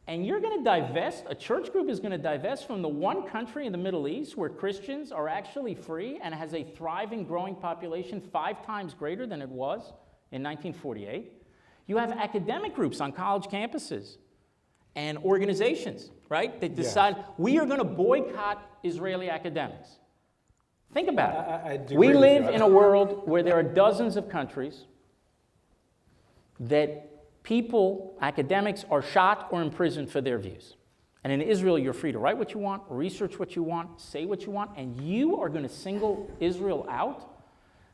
And you're going to divest, a church group is going to divest from the one country in the Middle East where Christians are actually free and has a thriving, growing population 5 times greater than it was in 1948. You have academic groups on college campuses and organizations, right, that decide we are going to boycott Israeli academics. Think about it. We live in a world where there are dozens of countries that people, academics, are shot or imprisoned for their views. And in Israel, you're free to write what you want, research what you want, say what you want, and you are going to single Israel out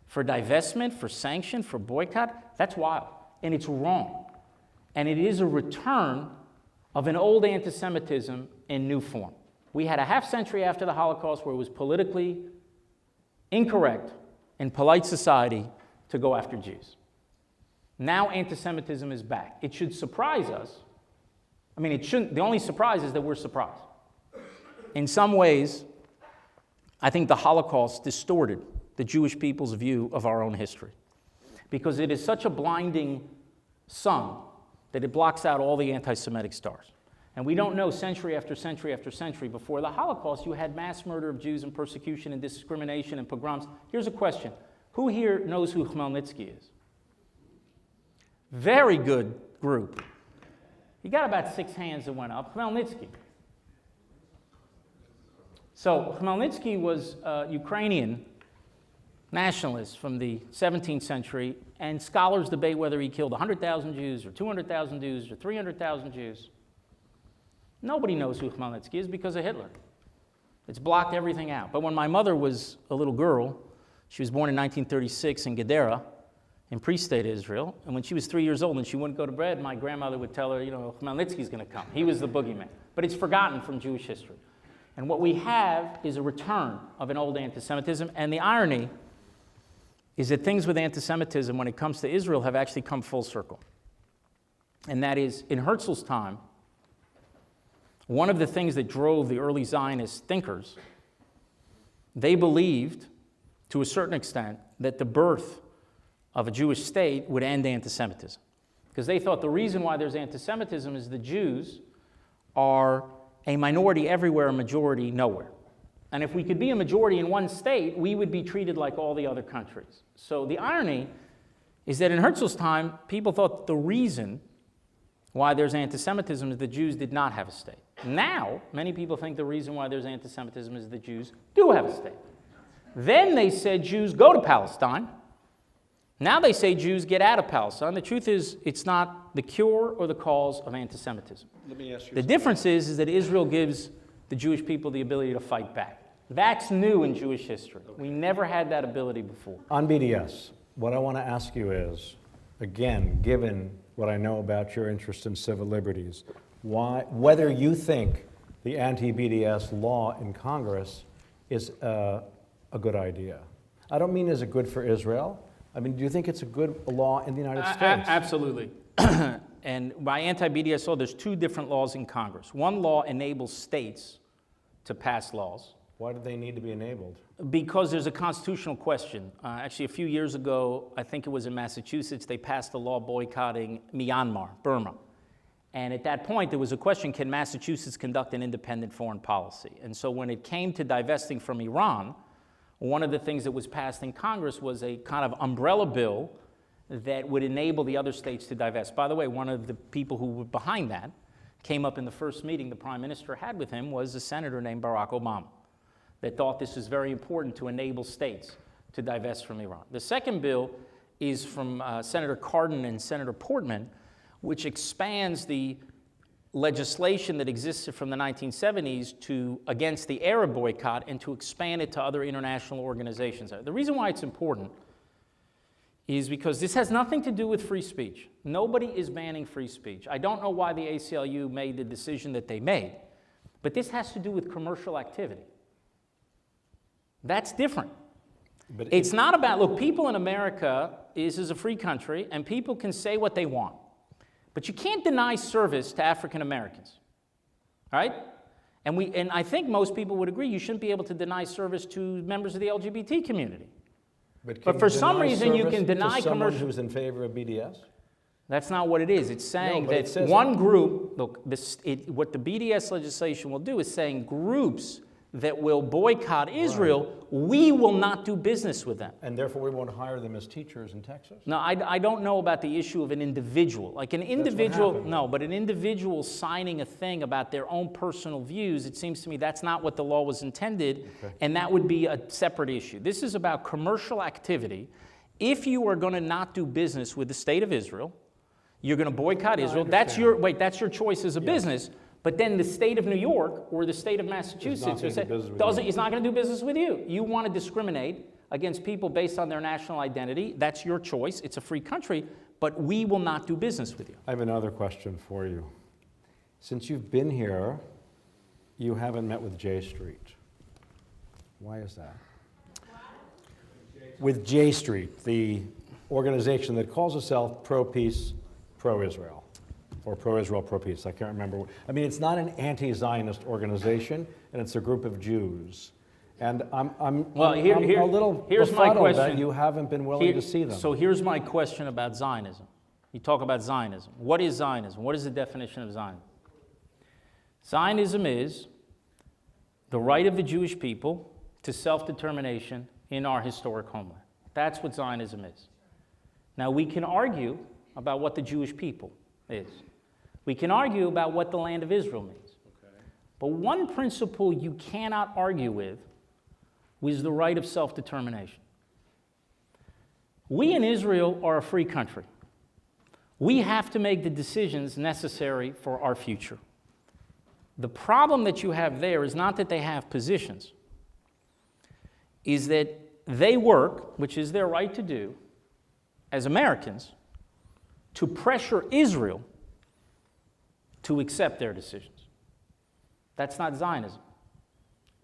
for divestment, for sanction, for boycott? That's wild. And it's wrong. And it is a return of an old anti-Semitism in new form. We had a half century after the Holocaust where it was politically incorrect in polite society to go after Jews. Now anti-Semitism is back. It should surprise us. I mean, it shouldn't. The only surprise is that we're surprised. In some ways, I think the Holocaust distorted the Jewish people's view of our own history, because it is such a blinding sun that it blocks out all the anti-Semitic stars. And we don't know, century after century after century, before the Holocaust, you had mass murder of Jews and persecution and discrimination and pogroms. Here's a question. Who here knows who Khmelnytsky is? Very good group. You got about 6 hands that went up. Khmelnytsky. So Khmelnytsky was a Ukrainian nationalist from the 17th century, and scholars debate whether he killed 100,000 Jews or 200,000 Jews or 300,000 Jews. Nobody knows who Khmelnytsky is because of Hitler. It's blocked everything out. But when my mother was a little girl, she was born in 1936 in Gedera, in pre-state Israel, and when she was 3 years old and she wouldn't go to bed, my grandmother would tell her, Khmelnytsky's going to come. He was the boogeyman. But it's forgotten from Jewish history. And what we have is a return of an old anti-Semitism, and the irony is that things with anti-Semitism, when it comes to Israel, have actually come full circle. And that is, in Herzl's time, one of the things that drove the early Zionist thinkers, they believed, to a certain extent, that the birth of a Jewish state would end anti-Semitism. Because they thought the reason why there's anti-Semitism is the Jews are a minority everywhere, a majority nowhere. And if we could be a majority in one state, we would be treated like all the other countries. So the irony is that in Herzl's time, people thought the reason why there's anti-Semitism is the Jews did not have a state. Now, many people think the reason why there's anti-Semitism is the Jews do have a state. Then they said Jews go to Palestine. Now they say Jews get out of Palestine. The truth is, it's not the cure or the cause of anti-Semitism. Let me ask you the difference is that Israel gives the Jewish people the ability to fight back. That's new in Jewish history. We never had that ability before. On BDS, what I want to ask you is, again, given what I know about your interest in civil liberties, whether you think the anti-BDS law in Congress is a good idea. I don't mean is it good for Israel. I mean, do you think it's a good law in the United States? Absolutely. And by anti-BDS law, there's two different laws in Congress. One law enables states to pass laws. Why do they need to be enabled? Because there's a constitutional question. Actually, a few years ago, I think it was in Massachusetts, they passed a law boycotting Myanmar, Burma. And at that point, there was a question, can Massachusetts conduct an independent foreign policy? And so when it came to divesting from Iran, one of the things that was passed in Congress was a kind of umbrella bill that would enable the other states to divest. By the way, one of the people who were behind that came up in the first meeting the prime minister had with him was a senator named Barack Obama that thought this was very important to enable states to divest from Iran. The second bill is from Senator Cardin and Senator Portman, which expands the legislation that existed from the 1970s against the Arab boycott and to expand it to other international organizations. The reason why it's important is because this has nothing to do with free speech. Nobody is banning free speech. I don't know why the ACLU made the decision that they made, but this has to do with commercial activity. That's different. But it's not about, look, people in America is a free country and people can say what they want. But you can't deny service to African Americans, all right? And I think most people would agree you shouldn't be able to deny service to members of the LGBT community. But for some reason you can deny someone who's in favor of BDS? That's not what it is. It's saying No, but that one group, look, what the BDS legislation will do is saying groups that will boycott Israel, we will not do business with them. And therefore we won't hire them as teachers in Texas? No, I don't know about the issue of an individual. Like an individual, no, but an individual signing a thing about their own personal views, it seems to me that's not what the law was intended, and that would be a separate issue. This is about commercial activity. If you are going to not do business with the state of Israel, you're going to boycott Israel. That's your choice as a business. But then the state of New York or the state of Massachusetts is not going to do business with you. You want to discriminate against people based on their national identity. That's your choice. It's a free country, but we will not do business with you. I have another question for you. Since you've been here, you haven't met with J Street. Why is that? With J Street, the organization that calls itself pro-peace, pro-Israel. Or pro-Israel, pro-peace, I can't remember. I mean, it's not an anti-Zionist organization, and it's a group of Jews. And I'm a little befuddled that you haven't been willing to see them. So here's my question about Zionism. You talk about Zionism. What is Zionism? What is the definition of Zionism? Zionism is the right of the Jewish people to self-determination in our historic homeland. That's what Zionism is. Now, we can argue about what the Jewish people is. We can argue about what the land of Israel means. But one principle you cannot argue with is the right of self-determination. We in Israel are a free country. We have to make the decisions necessary for our future. The problem that you have there is not that they have positions, is that they work, which is their right to do, as Americans, to pressure Israel to accept their decisions. That's not Zionism.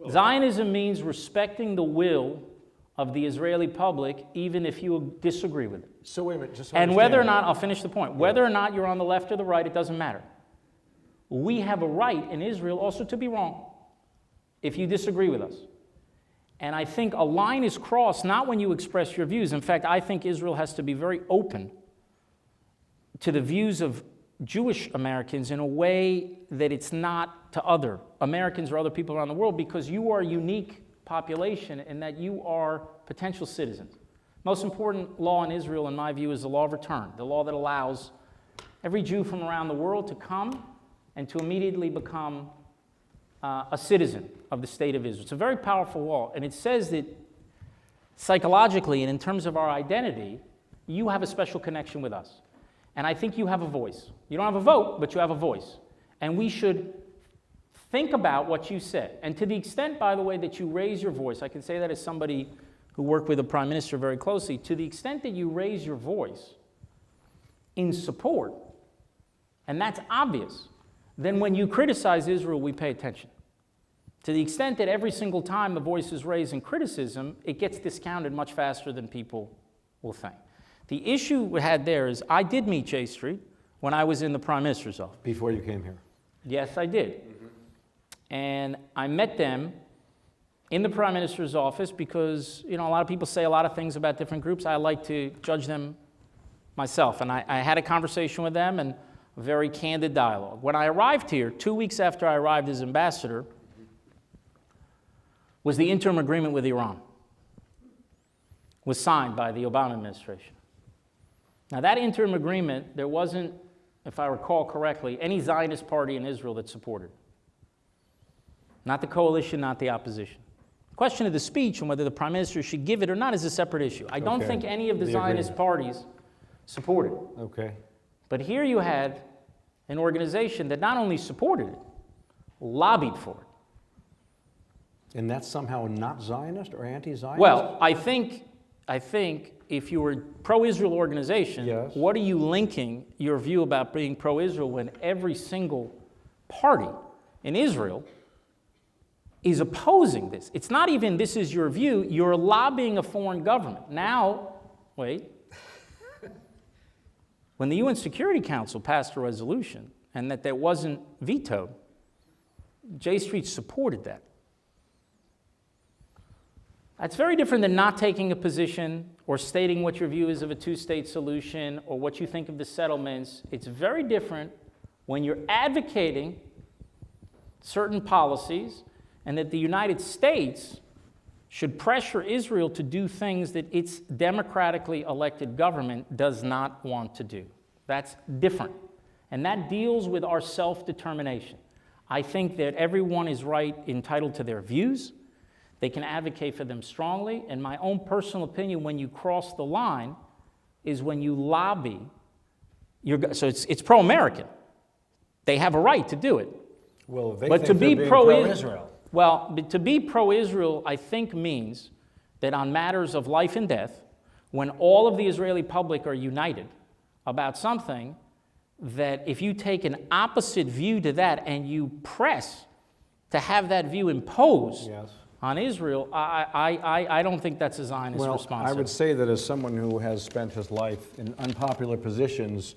Zionism means respecting the will of the Israeli public, even if you disagree with it. So wait a minute, just so I And whether or understand. not, I'll finish the point, whether or not you're on the left or the right, it doesn't matter. We have a right in Israel also to be wrong if you disagree with us. And I think a line is crossed not when you express your views. In fact, I think Israel has to be very open to the views of Jewish Americans in a way that it's not to other Americans or other people around the world, because you are a unique population in that you are potential citizens. Most important law in Israel, in my view, is the law of return, the law that allows every Jew from around the world to come and to immediately become a citizen of the state of Israel. It's a very powerful law, and it says that psychologically and in terms of our identity, you have a special connection with us. And I think you have a voice. You don't have a vote, but you have a voice. And we should think about what you said. And to the extent, by the way, that you raise your voice, I can say that as somebody who worked with the Prime Minister very closely, to the extent that you raise your voice in support, and that's obvious, then when you criticize Israel, we pay attention. To the extent that every single time the voice is raised in criticism, it gets discounted much faster than people will think. The issue we had there is I did meet J Street when I was in the Prime Minister's office. Before you came here? Yes, I did. And I met them in the Prime Minister's office because, a lot of people say a lot of things about different groups. I like to judge them myself. And I had a conversation with them and a very candid dialogue. When I arrived here, 2 weeks after I arrived as ambassador, was the interim agreement with Iran. Was signed by the Obama administration. Now, that interim agreement, there wasn't, if I recall correctly, any Zionist party in Israel that supported. Not the coalition, not the opposition. The question of the speech and whether the Prime Minister should give it or not is a separate issue. I don't think any of the Zionist parties supported it. Okay. But here you had an organization that not only supported it, lobbied for it. And that's somehow not Zionist or anti-Zionist? Well, I think if you were a pro-Israel organization, Yes. What are you linking your view about being pro-Israel when every single party in Israel is opposing this? It's not even this is your view, you're lobbying a foreign government. Now, wait. When the UN Security Council passed a resolution and that wasn't vetoed, J Street supported that. That's very different than not taking a position or stating what your view is of a two-state solution or what you think of the settlements. It's very different when you're advocating certain policies and that the United States should pressure Israel to do things that its democratically elected government does not want to do. That's different. And that deals with our self-determination. I think that everyone is entitled to their views. They can advocate for them strongly. And my own personal opinion, when you cross the line, is when you lobby. So it's pro-American. They have a right to do it. Well, they But think to they're be being pro-Israel, but to be pro-Israel, I think means that on matters of life and death, when all of the Israeli public are united about something, that if you take an opposite view to that and you press to have that view imposed Yes. on Israel, I don't think that's a Zionist response. I would say that as someone who has spent his life in unpopular positions,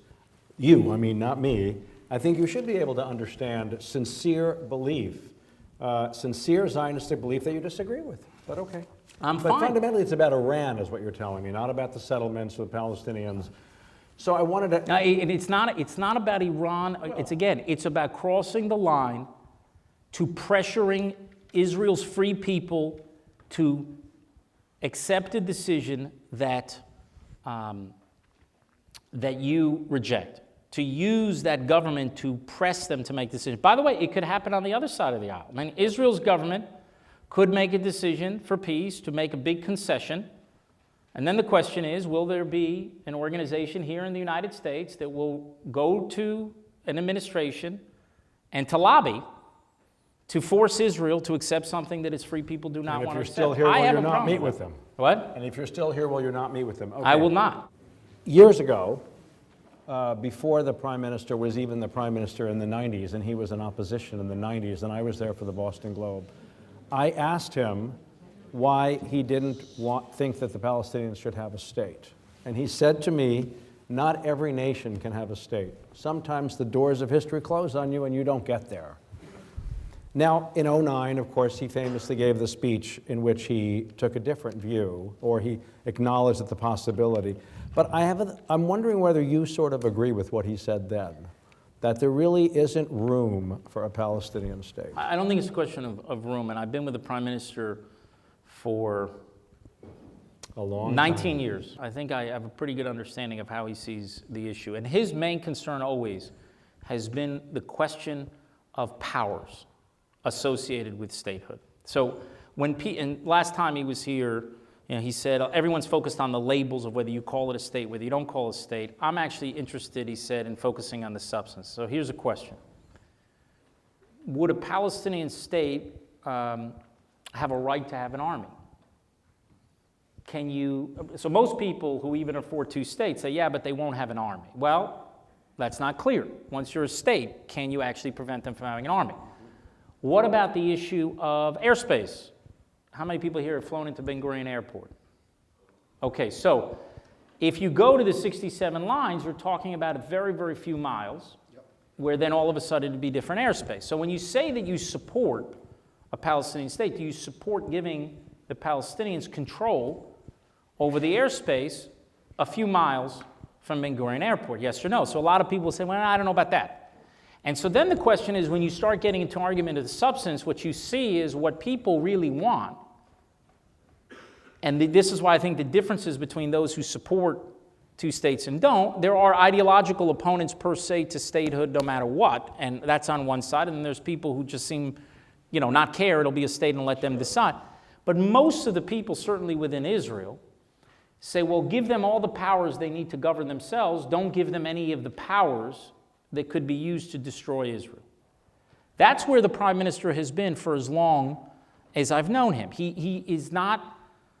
not me, I think you should be able to understand sincere belief, sincere Zionistic belief that you disagree with. But okay. I'm But fine. fundamentally, it's about Iran, is what you're telling me, not about the settlements or the Palestinians. So I wanted to. And it's not about Iran. It's about crossing the line to pressuring Israel's free people to accept a decision that you reject, to use that government to press them to make decisions. By the way, it could happen on the other side of the aisle. Israel's government could make a decision for peace, to make a big concession, and then the question is, will there be an organization here in the United States that will go to an administration and to lobby to force Israel to accept something that its free people do not And if want to you're accept. still here, I will have you a not problem meet with them? What? And if you're still here, will you not meet with them? Okay. I will not. Years ago, before the prime minister was even the prime minister in the 90s, and he was in opposition in the 90s, and I was there for the Boston Globe, I asked him why he didn't think that the Palestinians should have a state. And he said to me, not every nation can have a state. Sometimes the doors of history close on you and you don't get there. Now, in '09, of course, he famously gave the speech in which he took a different view, or he acknowledged the possibility. But I'm wondering whether you sort of agree with what he said then, that there really isn't room for a Palestinian state. I don't think it's a question of room, and I've been with the Prime Minister for A long 19 time. years. I think I have a pretty good understanding of how he sees the issue. And his main concern always has been the question of powers associated with statehood. So and last time he was here, he said, everyone's focused on the labels of whether you call it a state, whether you don't call it a state. I'm actually interested, he said, in focusing on the substance. So here's a question. Would a Palestinian state have a right to have an army? So most people who even are for two states say, yeah, but they won't have an army. Well, that's not clear. Once you're a state, can you actually prevent them from having an army? What about the issue of airspace? How many people here have flown into Ben Gurion Airport? Okay, so if you go to the 67 lines, you're talking about a very, very few miles, where then all of a sudden it'd be different airspace. So when you say that you support a Palestinian state, do you support giving the Palestinians control over the airspace a few miles from Ben Gurion Airport? Yes or no? So a lot of people say, well, I don't know about that. And so then the question is, when you start getting into argument of the substance, what you see is what people really want. And this is why I think the differences between those who support two states and don't, there are ideological opponents per se to statehood no matter what, and that's on one side, and then there's people who just seem, not care, it'll be a state and let them decide. But most of the people, certainly within Israel, say, well, give them all the powers they need to govern themselves, don't give them any of the powers that could be used to destroy Israel. That's where the Prime Minister has been for as long as I've known him. He is not,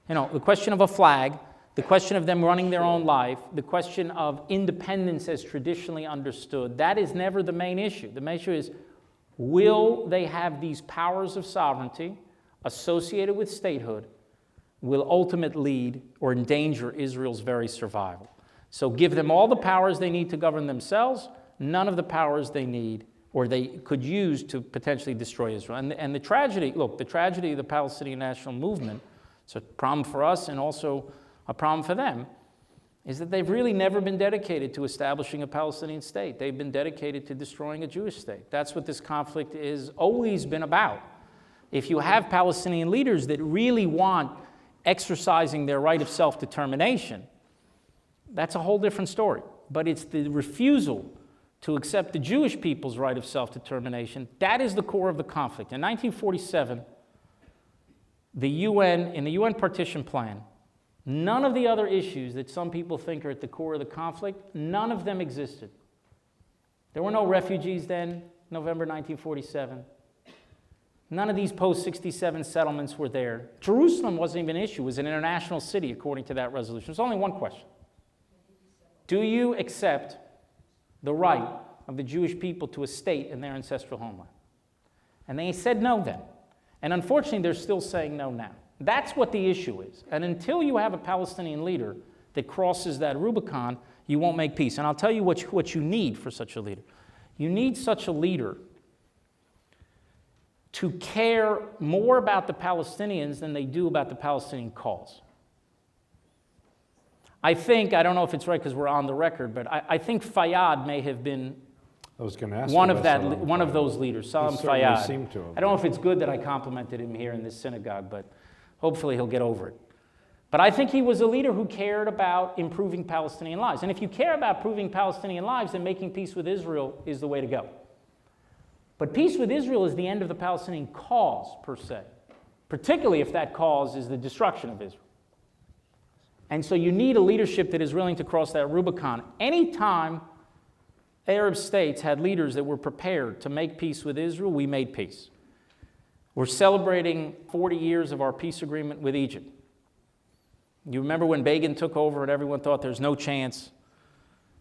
the question of a flag, the question of them running their own life, the question of independence as traditionally understood, that is never the main issue. The main issue is, will they have these powers of sovereignty associated with statehood will ultimately lead or endanger Israel's very survival. So give them all the powers they need to govern themselves, none of the powers they need or they could use to potentially destroy Israel. And the tragedy, the tragedy of the Palestinian national movement, it's a problem for us and also a problem for them, is that they've really never been dedicated to establishing a Palestinian state. They've been dedicated to destroying a Jewish state. That's what this conflict has always been about. If you have Palestinian leaders that really want exercising their right of self-determination, that's a whole different story. But it's the refusal to accept the Jewish people's right of self-determination. That is the core of the conflict. In 1947, in the UN partition plan, none of the other issues that some people think are at the core of the conflict, none of them existed. There were no refugees then, November 1947. None of these post-67 settlements were there. Jerusalem wasn't even an issue. It was an international city, according to that resolution. There's only one question. Do you accept the right of the Jewish people to a state in their ancestral homeland? And they said no then. And unfortunately, they're still saying no now. That's what the issue is. And until you have a Palestinian leader that crosses that Rubicon, you won't make peace. And I'll tell you what you need for such a leader. You need such a leader to care more about the Palestinians than they do about the Palestinian cause. I don't know if it's right because we're on the record, but I think Fayyad may have been one of those leaders, Salam Fayyad. I don't know if it's good that I complimented him here in this synagogue, but hopefully he'll get over it. But I think he was a leader who cared about improving Palestinian lives. And if you care about improving Palestinian lives, then making peace with Israel is the way to go. But peace with Israel is the end of the Palestinian cause, per se, particularly if that cause is the destruction of Israel. And so you need a leadership that is willing to cross that Rubicon. Anytime Arab states had leaders that were prepared to make peace with Israel, we made peace. We're celebrating 40 years of our peace agreement with Egypt. You remember when Begin took over and everyone thought there's no chance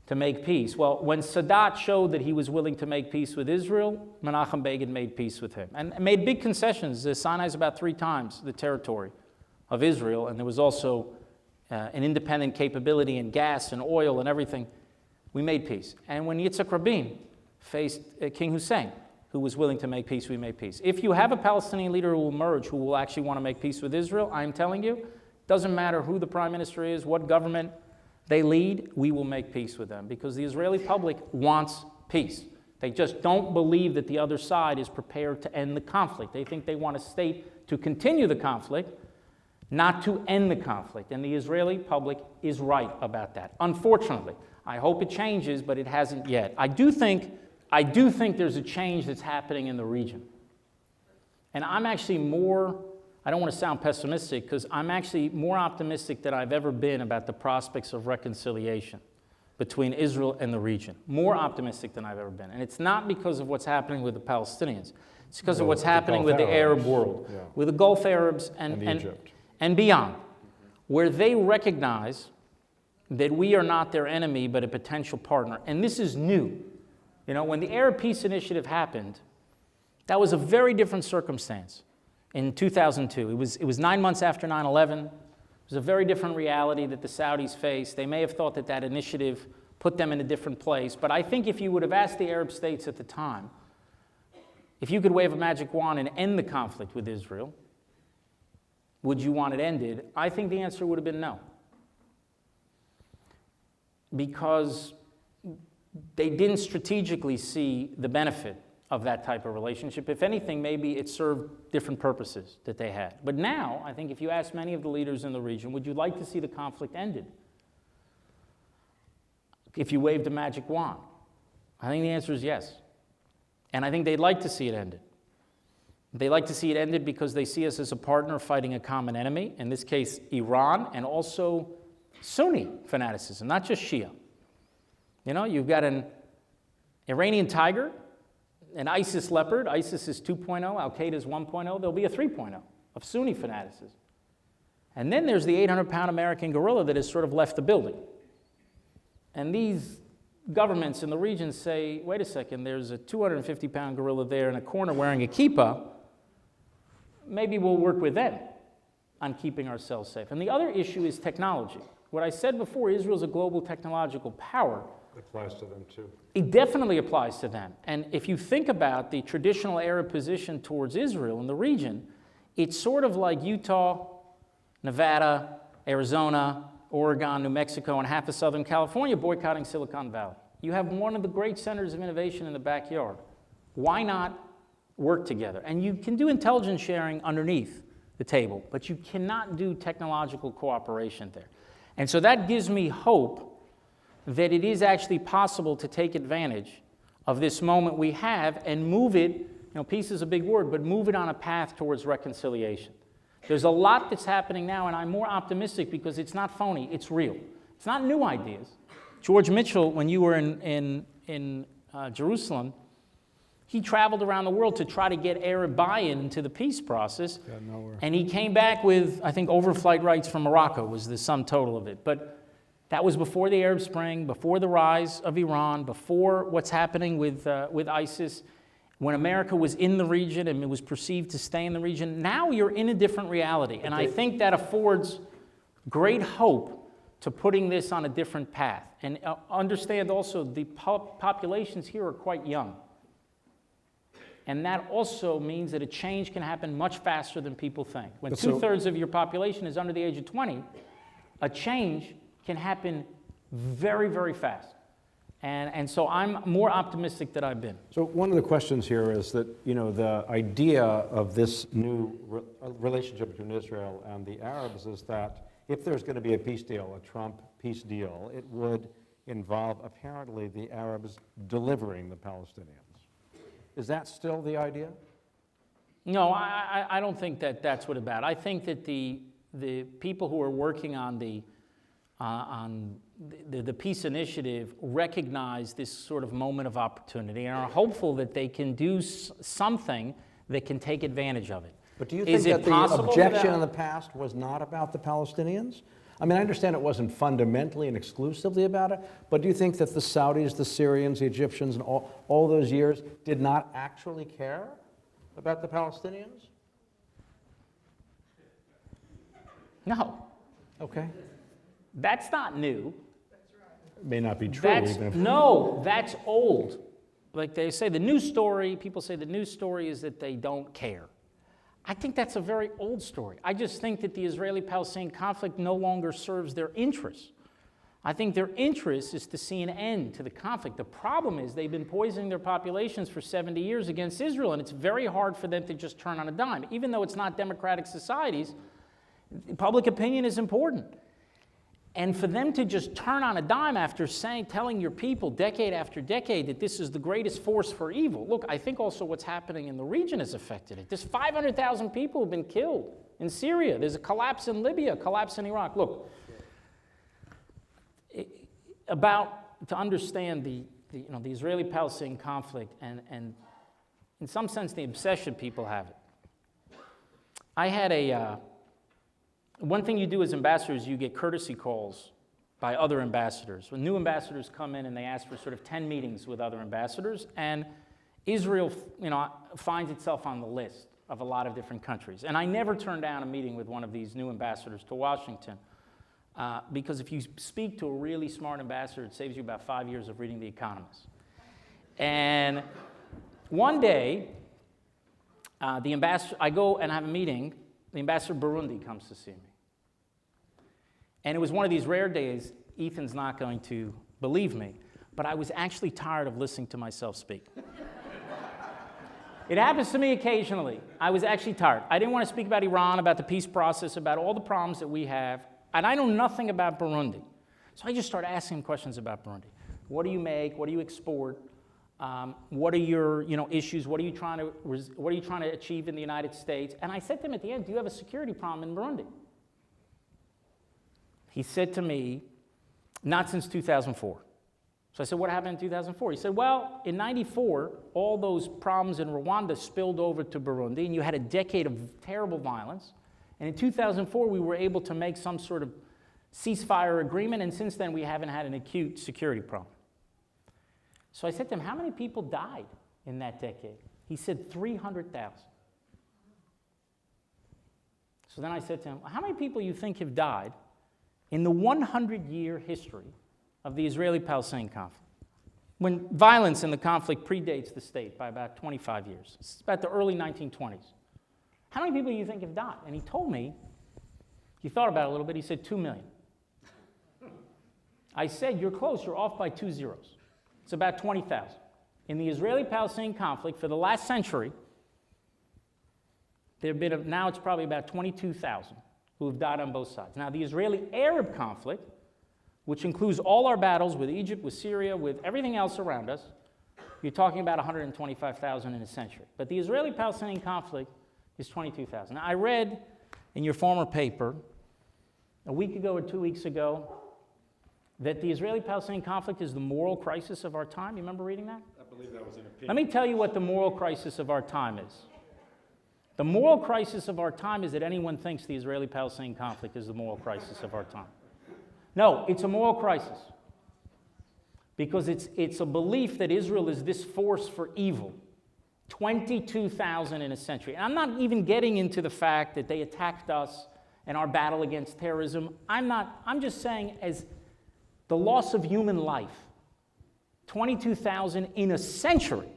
to make peace? Well, when Sadat showed that he was willing to make peace with Israel, Menachem Begin made peace with him and made big concessions. Sinai is about 3 times the territory of Israel, and there was also an independent capability in gas and oil and everything. We made peace. And when Yitzhak Rabin faced King Hussein, who was willing to make peace, we made peace. If you have a Palestinian leader who will emerge, who will actually want to make peace with Israel, I'm telling you, doesn't matter who the prime minister is, what government they lead, we will make peace with them because the Israeli public wants peace. They just don't believe that the other side is prepared to end the conflict. They think they want a state to continue the conflict, not to end the conflict. And the Israeli public is right about that. Unfortunately, I hope it changes, but it hasn't yet. I do think there's a change that's happening in the region. And I'm actually more, I don't want to sound pessimistic, because I'm actually more optimistic than I've ever been about the prospects of reconciliation between Israel and the region. More optimistic than I've ever been. And it's not because of what's happening with the Palestinians. It's because of what's happening with the Arab world, with the Gulf Arabs and beyond, where they recognize that we are not their enemy, but a potential partner. And this is new. You know, when the Arab Peace Initiative happened, that was a very different circumstance in 2002. It was 9 months after 9/11. It was a very different reality that the Saudis faced. They may have thought that that initiative put them in a different place. But I think if you would have asked the Arab states at the time, if you could wave a magic wand and end the conflict with Israel, would you want it ended? I think the answer would have been no. Because they didn't strategically see the benefit of that type of relationship. If anything, maybe it served different purposes that they had. But now, I think if you ask many of the leaders in the region, would you like to see the conflict ended? If you waved a magic wand, I think the answer is yes. And I think they'd like to see it ended. They like to see it ended because they see us as a partner fighting a common enemy, in this case, Iran, and also Sunni fanaticism, not just Shia. You know, you've got an Iranian tiger, an ISIS leopard. ISIS is 2.0, Al-Qaeda is 1.0. There'll be a 3.0 of Sunni fanaticism. And then there's the 800-pound American gorilla that has sort of left the building. And these governments in the region say, wait a second, there's a 250-pound gorilla there in a corner wearing a kippah. Maybe we'll work with them on keeping ourselves safe. And the other issue is technology. What I said before, Israel's a global technological power. It applies to them too. It definitely applies to them. And if you think about the traditional Arab position towards Israel in the region, it's sort of like Utah, Nevada, Arizona, Oregon, New Mexico, and half of Southern California boycotting Silicon Valley. You have one of the great centers of innovation in the backyard. Why not work together? And you can do intelligence sharing underneath the table, but you cannot do technological cooperation there. And so that gives me hope that it is actually possible to take advantage of this moment we have and move it, you know, peace is a big word, but move it on a path towards reconciliation. There's a lot that's happening now, and I'm more optimistic because it's not phony, it's real. It's not new ideas. George Mitchell, when you were in Jerusalem, he traveled around the world to try to get Arab buy-in into the peace process. Got nowhere. And he came back with, I think, overflight rights from Morocco was the sum total of it. But that was before the Arab Spring, before the rise of Iran, before what's happening with ISIS, when America was in the region and it was perceived to stay in the region. Now you're in a different reality. And I think that affords great hope to putting this on a different path. And understand also the populations here are quite young. And that also means that a change can happen much faster than people think. When two-thirds of your population is under the age of 20, a change can happen very, very fast. And so I'm more optimistic than I've been. So one of the questions here is that, you know, the idea of this new relationship between Israel and the Arabs is that if there's going to be a peace deal, a Trump peace deal, it would involve apparently the Arabs delivering the Palestinians. Is that still the idea? No, I don't think that that's what about. I think that the people who are working on the peace initiative recognize this sort of moment of opportunity and are hopeful that they can do something that can take advantage of it. But do you Is think it that the possible objection that- in the past was not about the Palestinians? I mean, I understand it wasn't fundamentally and exclusively about it, but do you think that the Saudis, the Syrians, the Egyptians, and all those years did not actually care about the Palestinians? No, Okay. that's not new. It may not be true. That's, even if, no, that's old. Like they say, the news story, people say the news story is that they don't care. I think that's a very old story. I just think that the Israeli-Palestinian conflict no longer serves their interests. I think their interest is to see an end to the conflict. The problem is they've been poisoning their populations for 70 years against Israel, and it's very hard for them to just turn on a dime. Even though it's not democratic societies, public opinion is important. And for them to just turn on a dime after telling your people decade after decade that this is the greatest force for evil. Look, I think also what's happening in the region has affected it. There's 500,000 people who've been killed in Syria. There's a collapse in Libya, a collapse in Iraq. Look, to understand the Israeli-Palestinian conflict and in some sense the obsession people have it. I had one thing you do as ambassadors, you get courtesy calls by other ambassadors. When new ambassadors come in and they ask for sort of 10 meetings with other ambassadors, and Israel, finds itself on the list of a lot of different countries. And I never turn down a meeting with one of these new ambassadors to Washington, because if you speak to a really smart ambassador, it saves you about 5 years of reading The Economist. And one day, I go and have a meeting. The ambassador of Burundi comes to see me. And it was one of these rare days, Ethan's not going to believe me, but I was actually tired of listening to myself speak. It happens to me occasionally. I was actually tired. I didn't want to speak about Iran, about the peace process, about all the problems that we have, and I know nothing about Burundi. So I just started asking him questions about Burundi. What do you make? What do you export? What are your issues? What are you trying to achieve in the United States? And I said to him at the end, do you have a security problem in Burundi? He said to me, not since 2004. So I said, what happened in 2004? He said, well, in 94, all those problems in Rwanda spilled over to Burundi, and you had a decade of terrible violence. And in 2004, we were able to make some sort of ceasefire agreement, and since then, we haven't had an acute security problem. So I said to him, how many people died in that decade? He said 300,000. So then I said to him, how many people you think have died in the 100-year history of the Israeli-Palestinian conflict, when violence in the conflict predates the state by about 25 years? It's about the early 1920s. How many people do you think have died? And he told me, he thought about it a little bit, he said 2 million. I said, you're close, you're off by 2 zeros. It's about 20,000. In the Israeli-Palestinian conflict for the last century, now it's probably about 22,000 who have died on both sides. Now, the Israeli-Arab conflict, which includes all our battles with Egypt, with Syria, with everything else around us, you're talking about 125,000 in a century. But the Israeli-Palestinian conflict is 22,000. Now, I read in your former paper a week ago or 2 weeks ago that the Israeli-Palestinian conflict is the moral crisis of our time. You remember reading that? I believe that was an opinion. Let me tell you what the moral crisis of our time is. The moral crisis of our time is that anyone thinks the Israeli-Palestinian conflict is the moral crisis of our time. No, it's a moral crisis. Because it's a belief that Israel is this force for evil. 22,000 in a century. And I'm not even getting into the fact that they attacked us and our battle against terrorism. I'm just saying as the loss of human life. 22,000 in a century.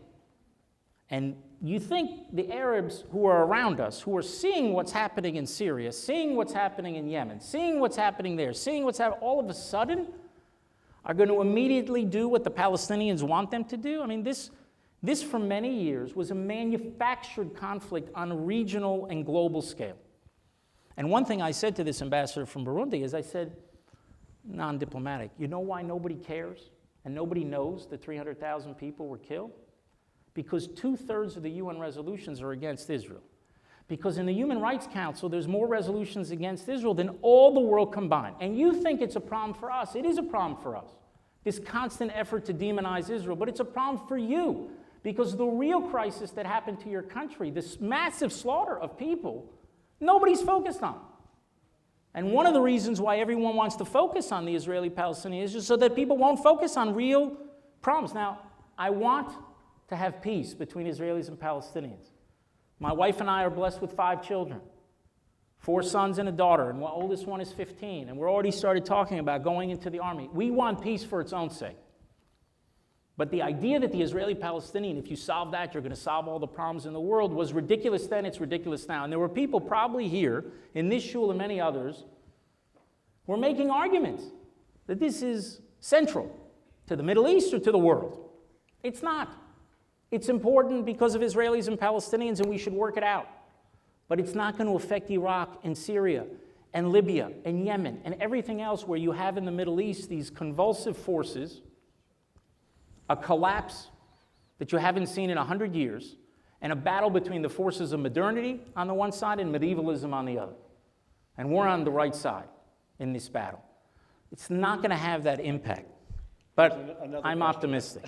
And you think the Arabs who are around us, who are seeing what's happening in Syria, seeing what's happening in Yemen, seeing what's happening there, seeing what's happening, all of a sudden are going to immediately do what the Palestinians want them to do? I mean, this for many years was a manufactured conflict on a regional and global scale. And one thing I said to this ambassador from Burundi is I said, non-diplomatic, you know why nobody cares and nobody knows that 300,000 people were killed? Because 2/3 of the UN resolutions are against Israel. Because in the Human Rights Council, there's more resolutions against Israel than all the world combined. And you think it's a problem for us. It is a problem for us, this constant effort to demonize Israel. But it's a problem for you, Because the real crisis that happened to your country, this massive slaughter of people, nobody's focused on. And one of the reasons why everyone wants to focus on the Israeli-Palestinians is so that people won't focus on real problems. Now, I want to have peace between Israelis and Palestinians. My wife and I are blessed with 5 children, 4 sons and a daughter, and the oldest one is 15, and we're already started talking about going into the army. We want peace for its own sake. But the idea that the Israeli-Palestinian, if you solve that, you're going to solve all the problems in the world, was ridiculous then, it's ridiculous now. And there were people probably here, in this shul and many others, who were making arguments that this is central to the Middle East or to the world. It's not. It's important because of Israelis and Palestinians, and we should work it out. But it's not going to affect Iraq and Syria and Libya and Yemen and everything else where you have in the Middle East these convulsive forces, a collapse that you haven't seen in 100 years, and a battle between the forces of modernity on the one side and medievalism on the other. And we're on the right side in this battle. It's not going to have that impact, but I'm optimistic.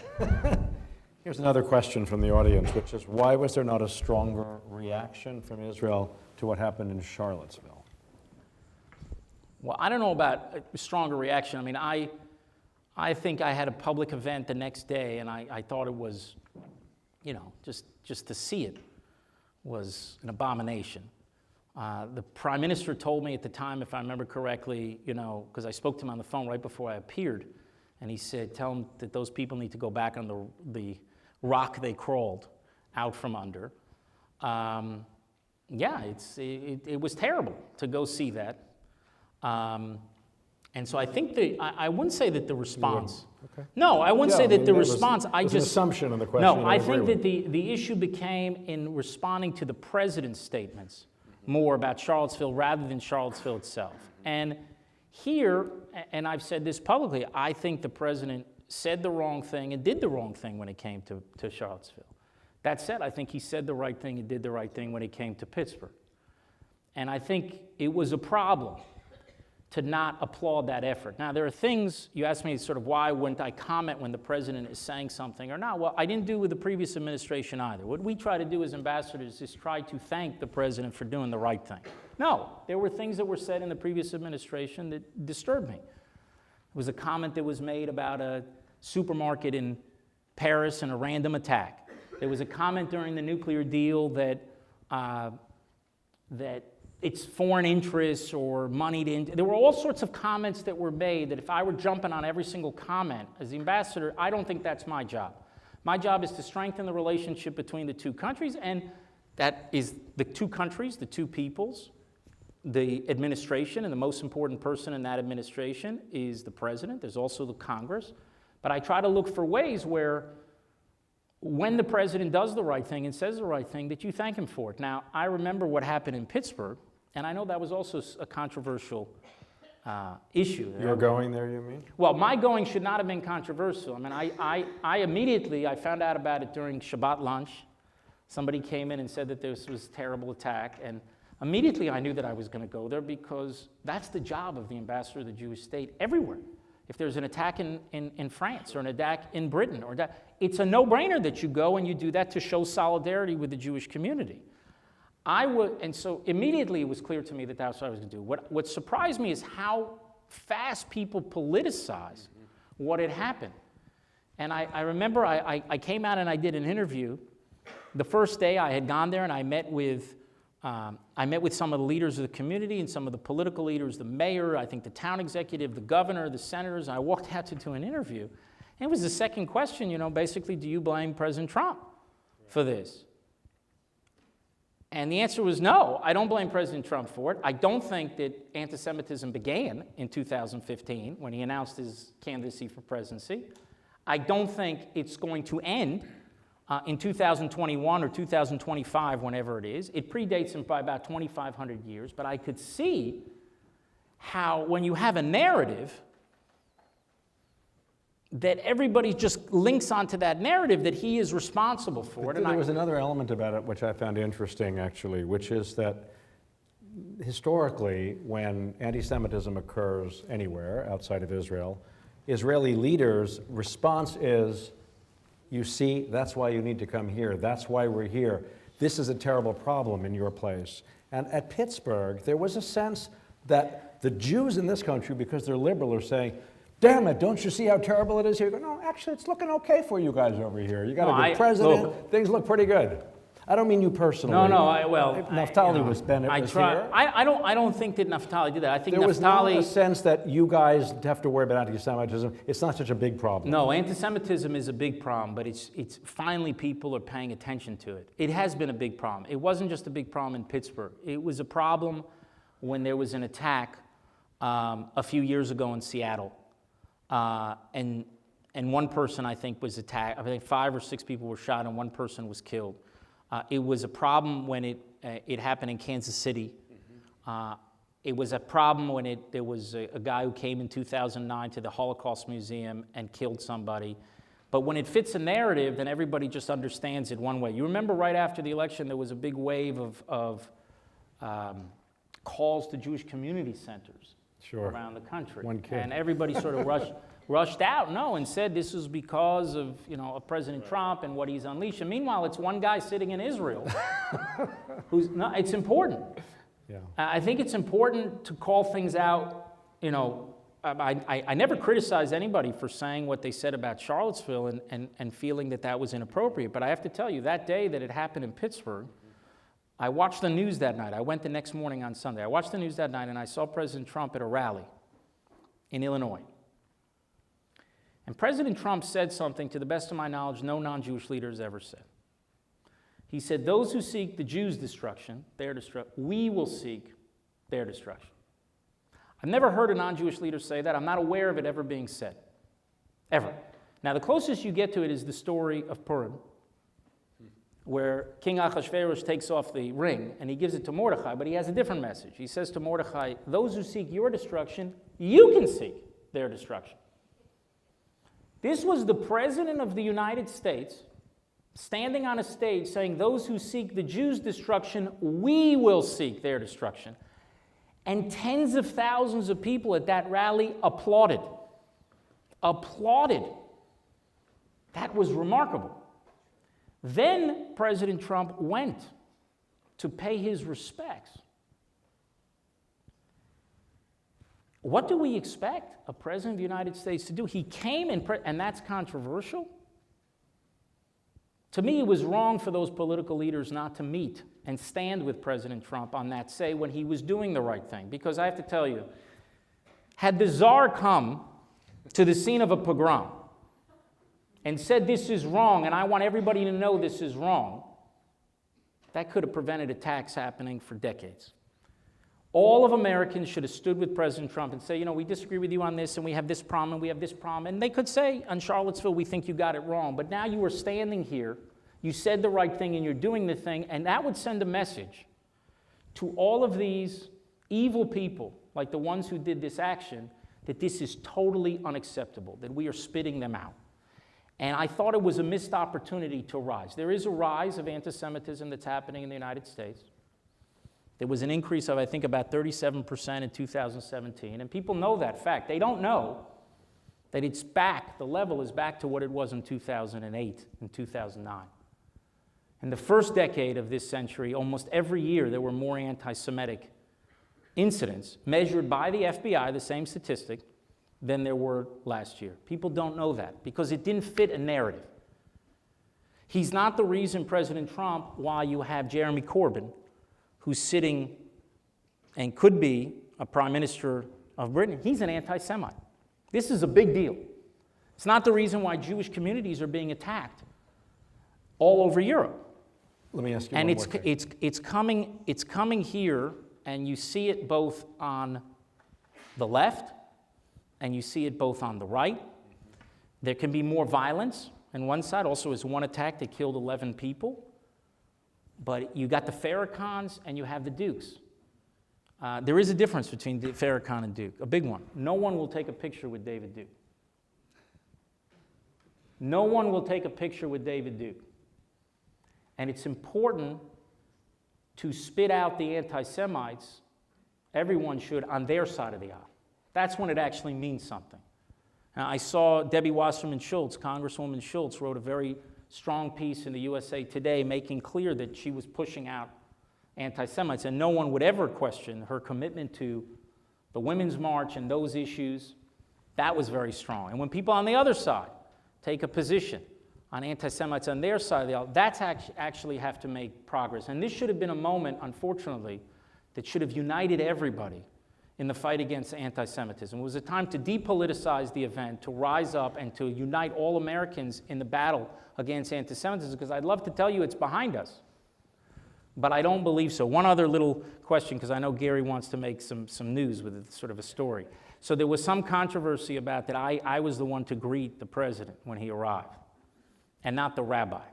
Here's another question from the audience, which is, why was there not a stronger reaction from Israel to what happened in Charlottesville? Well, I don't know about a stronger reaction. I mean, I think I had a public event the next day, and I thought it was, you know, just to see it was an abomination. The Prime Minister told me at the time, if I remember correctly, you know, because I spoke to him on the phone right before I appeared, and he said, tell them that those people need to go back on the rock they crawled out from under. Yeah, it was terrible to go see that. And so I think I wouldn't say that the response. Okay. No, I wouldn't say that the response. I just an assumption on the question. No, I think that the issue became in responding to the president's statements more about Charlottesville rather than Charlottesville itself. And here, and I've said this publicly, I think the president said the wrong thing and did the wrong thing when it came to Charlottesville. That said, I think he said the right thing and did the right thing when it came to Pittsburgh. And I think it was a problem to not applaud that effort. Now, there are things, you asked me sort of why wouldn't I comment when the president is saying something or not. Well, I didn't do with the previous administration either. What we try to do as ambassadors is try to thank the president for doing the right thing. No, there were things that were said in the previous administration that disturbed me. There was a comment that was made about a supermarket in Paris and a random attack. There was a comment during the nuclear deal that it's foreign interests or money to... There were all sorts of comments that were made that if I were jumping on every single comment as the ambassador, I don't think that's my job. My job is to strengthen the relationship between the two countries, and that is the two countries, the two peoples, the administration, and the most important person in that administration is the president. There's also the Congress. But I try to look for ways where when the president does the right thing and says the right thing, that you thank him for it. Now, I remember what happened in Pittsburgh, and I know that was also a controversial issue. You're going there, you mean? Well, my going should not have been controversial. I mean, I immediately found out about it during Shabbat lunch. Somebody came in and said that this was a terrible attack, and immediately I knew that I was going to go there because that's the job of the ambassador of the Jewish state everywhere. If there's an attack in France or an attack in Britain, it's a no-brainer that you go and you do that to show solidarity with the Jewish community. And so immediately it was clear to me that that's what I was going to do. What surprised me is how fast people politicize what had happened. And I remember I came out and I did an interview. The first day I had gone there and I met with some of the leaders of the community and some of the political leaders, the mayor, I think the town executive, the governor, the senators. I walked out to do an interview. And it was the second question, you know, basically, do you blame President Trump for this? And the answer was no, I don't blame President Trump for it. I don't think that anti-Semitism began in 2015 when he announced his candidacy for presidency. I don't think it's going to end in 2021 or 2025, whenever it is. It predates him by about 2,500 years, but I could see how when you have a narrative that everybody just links onto that narrative that he is responsible for it. But there was another element about it which I found interesting, actually, which is that historically, when anti-Semitism occurs anywhere outside of Israel, Israeli leaders' response is You see, that's why you need to come here. That's why we're here. This is a terrible problem in your place. And at Pittsburgh, there was a sense that the Jews in this country, because they're liberal, are saying, damn it, don't you see how terrible it is here? You go, no, actually, it's looking okay for you guys over here. You got a good president. Things look pretty good. I don't mean you personally. Naftali was here. I don't think that Naftali did that. I think there was not Naftali a sense that you guys have to worry about anti-Semitism. It's not such a big problem. No, anti-Semitism is a big problem, but it's finally people are paying attention to it. It has been a big problem. It wasn't just a big problem in Pittsburgh. It was a problem when there was an attack a few years ago in Seattle, and one person I think was attacked. I think 5 or 6 people were shot and one person was killed. It was a problem when it happened in Kansas City. It was a problem when there was a guy who came in 2009 to the Holocaust Museum and killed somebody. But when it fits a narrative, then everybody just understands it one way. You remember right after the election, there was a big wave of calls to Jewish community centers around the country. One kid. And everybody sort of rushed out, and said this was because of President Trump and what he's unleashed. And meanwhile, it's one guy sitting in Israel it's important. Yeah. I think it's important to call things out. I never criticize anybody for saying what they said about Charlottesville and feeling that was inappropriate. But I have to tell you, that day that it happened in Pittsburgh, I watched the news that night. I went the next morning on Sunday. I watched the news that night, and I saw President Trump at a rally in Illinois. And President Trump said something, to the best of my knowledge, no non-Jewish leader has ever said. He said, those who seek the Jews' destruction, we will seek their destruction. I've never heard a non-Jewish leader say that. I'm not aware of it ever being said. Ever. Now, the closest you get to it is the story of Purim, where King Ahasuerus takes off the ring, and he gives it to Mordechai, but he has a different message. He says to Mordechai, those who seek your destruction, you can seek their destruction. This was the President of the United States standing on a stage saying, those who seek the Jews' destruction, we will seek their destruction. And tens of thousands of people at that rally applauded. Applauded. That was remarkable. Then President Trump went to pay his respects. What do we expect a president of the United States to do? He came and that's controversial. To me, it was wrong for those political leaders not to meet and stand with President Trump on that say when he was doing the right thing. Because I have to tell you, had the czar come to the scene of a pogrom and said this is wrong and I want everybody to know this is wrong, that could have prevented attacks happening for decades. All of Americans should have stood with President Trump and say, we disagree with you on this, and we have this problem, and we have this problem. And they could say, on Charlottesville, we think you got it wrong. But now you are standing here, you said the right thing, and you're doing the thing, and that would send a message to all of these evil people, like the ones who did this action, that this is totally unacceptable, that we are spitting them out. And I thought it was a missed opportunity to rise. There is a rise of anti-Semitism that's happening in the United States. There was an increase of, I think, about 37% in 2017, and people know that fact. They don't know that it's back, the level is back to what it was in 2008 and 2009. In the first decade of this century, almost every year there were more anti-Semitic incidents measured by the FBI, the same statistic, than there were last year. People don't know that because it didn't fit a narrative. He's not the reason, President Trump, why you have Jeremy Corbyn, who's sitting and could be a prime minister of Britain. He's an anti-Semite. This is a big deal. It's not the reason why Jewish communities are being attacked all over Europe. Let me ask you and one more thing. It's coming here, and you see it both on the left, and you see it both on the right. There can be more violence on one side. Also, as one attack that killed 11 people. But you got the Farrakhan's and you have the Dukes. There is a difference between Farrakhan and Duke, a big one. No one will take a picture with David Duke. No one will take a picture with David Duke. And it's important to spit out the anti-Semites, everyone should, on their side of the aisle. That's when it actually means something. I saw Debbie Wasserman Schultz, Congresswoman Schultz, wrote a very strong piece in the USA Today making clear that she was pushing out anti-Semites, and no one would ever question her commitment to the Women's March and those issues. That was very strong. And when people on the other side take a position on anti-Semites on their side of the aisle, that's actually have to make progress. And this should have been a moment, unfortunately, that should have united everybody in the fight against anti-Semitism. It was a time to depoliticize the event, to rise up and to unite all Americans in the battle against anti-Semitism, because I'd love to tell you it's behind us, but I don't believe so. One other little question, because I know Gary wants to make some news with sort of a story. So there was some controversy about that I was the one to greet the president when he arrived, and not the rabbi.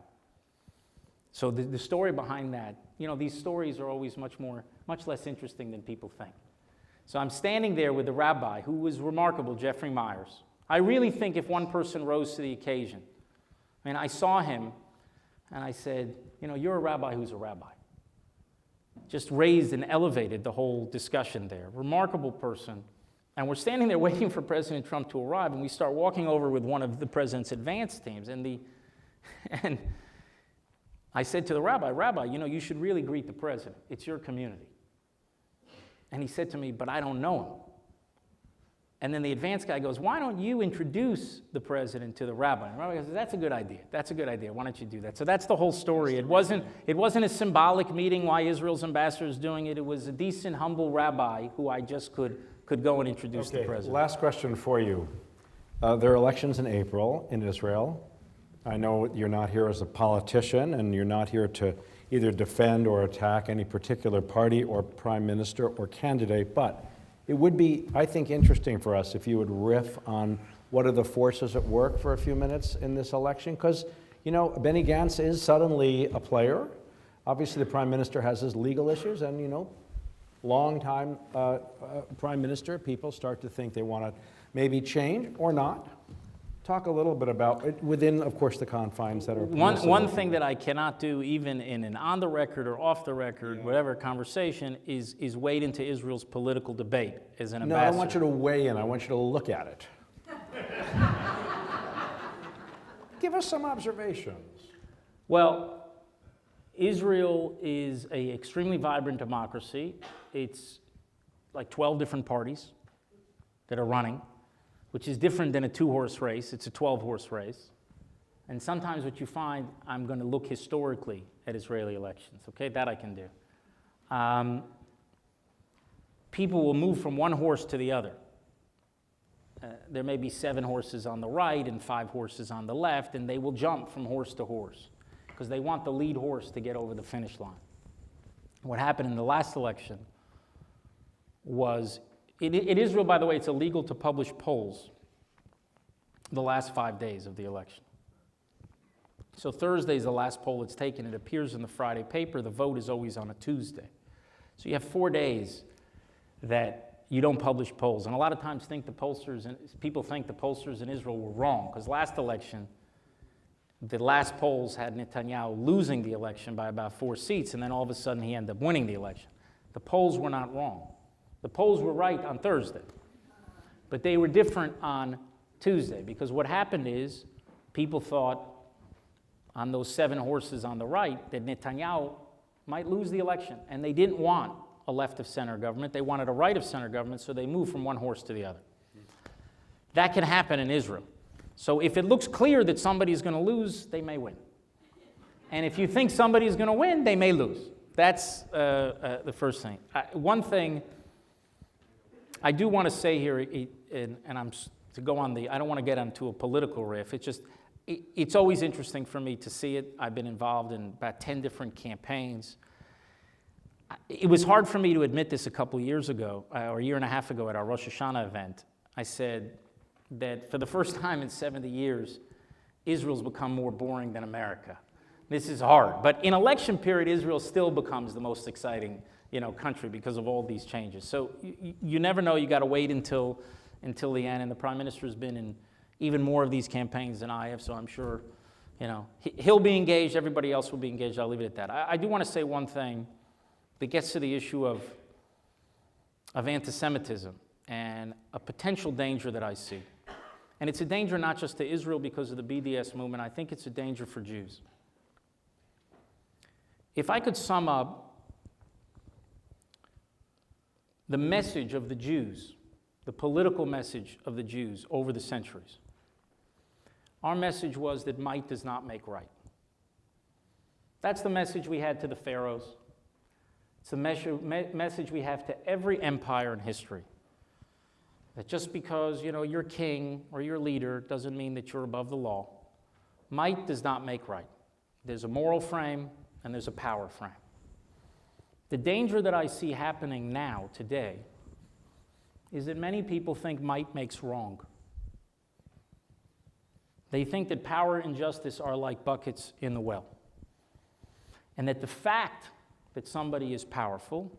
So the story behind that, you know, these stories are always much less interesting than people think. So I'm standing there with the rabbi, who was remarkable, Jeffrey Myers. I really think if one person rose to the occasion, and I saw him, and I said, you know, you're a rabbi who's a rabbi. Just raised and elevated the whole discussion there. Remarkable person. And we're standing there waiting for President Trump to arrive, and we start walking over with one of the president's advance teams, and I said to the rabbi, you know, you should really greet the president. It's your community. And he said to me, but I don't know him. And then the advance guy goes, why don't you introduce the president to the rabbi? And the rabbi goes, that's a good idea. That's a good idea. Why don't you do that? So that's the whole story. It wasn't a symbolic meeting why Israel's ambassador is doing it. It was a decent, humble rabbi who I just could go and introduce the president. Last question for you. There are elections in April in Israel. I know you're not here as a politician, and you're not here to either defend or attack any particular party or prime minister or candidate, but it would be, I think, interesting for us if you would riff on what are the forces at work for a few minutes in this election, because, you know, Benny Gantz is suddenly a player. Obviously, the prime minister has his legal issues, and, you know, long-time prime minister, people start to think they want to maybe change or not. Talk a little bit about it within, of course, the confines that are permissible. One thing that I cannot do, even in an on-the-record or off-the-record, whatever conversation, is wade into Israel's political debate as an ambassador. No, I don't want you to weigh in. I want you to look at it. Give us some observations. Well, Israel is an extremely vibrant democracy. It's like 12 different parties that are running, which is different than a 2-horse race. It's a 12-horse race. And sometimes what you find, I'm going to look historically at Israeli elections, okay? That I can do. People will move from one horse to the other. There may be 7 horses on the right and 5 horses on the left, and they will jump from horse to horse because they want the lead horse to get over the finish line. What happened in the last election was, in Israel, by the way, it's illegal to publish polls the last 5 days of the election. So Thursday is the last poll that's taken. It appears in the Friday paper. The vote is always on a Tuesday. So you have 4 days that you don't publish polls. And a lot of times people think the pollsters in Israel were wrong, because last election, the last polls had Netanyahu losing the election by about 4 seats, and then all of a sudden he ended up winning the election. The polls were not wrong. The polls were right on Thursday, but they were different on Tuesday, because what happened is people thought on those 7 horses on the right that Netanyahu might lose the election, and they didn't want a left-of-center government. They wanted a right-of-center government, so they moved from one horse to the other. That can happen in Israel. So if it looks clear that somebody is going to lose, they may win. And if you think somebody is going to win, they may lose. That's the first thing. One thing I do want to say here, and I'm to go on I don't want to get onto a political riff. It's always interesting for me to see it. I've been involved in about 10 different campaigns. It was hard for me to admit this a couple of years ago, or a year and a half ago at our Rosh Hashanah event. I said that for the first time in 70 years, Israel's become more boring than America. This is hard. But in election period, Israel still becomes the most exciting country because of all these changes. So you never know. You got to wait until the end. And the prime minister has been in even more of these campaigns than I have. So I'm sure, he'll be engaged. Everybody else will be engaged. I'll leave it at that. I do want to say one thing that gets to the issue of anti-Semitism and a potential danger that I see. And it's a danger not just to Israel because of the BDS movement, I think it's a danger for Jews. If I could sum up the message of the Jews, the political message of the Jews over the centuries, our message was that might does not make right. That's the message we had to the pharaohs. It's the message we have to every empire in history. That just because, you're king or you're leader doesn't mean that you're above the law. Might does not make right. There's a moral frame and there's a power frame. The danger that I see happening now, today, is that many people think might makes wrong. They think that power and justice are like buckets in the well. And that the fact that somebody is powerful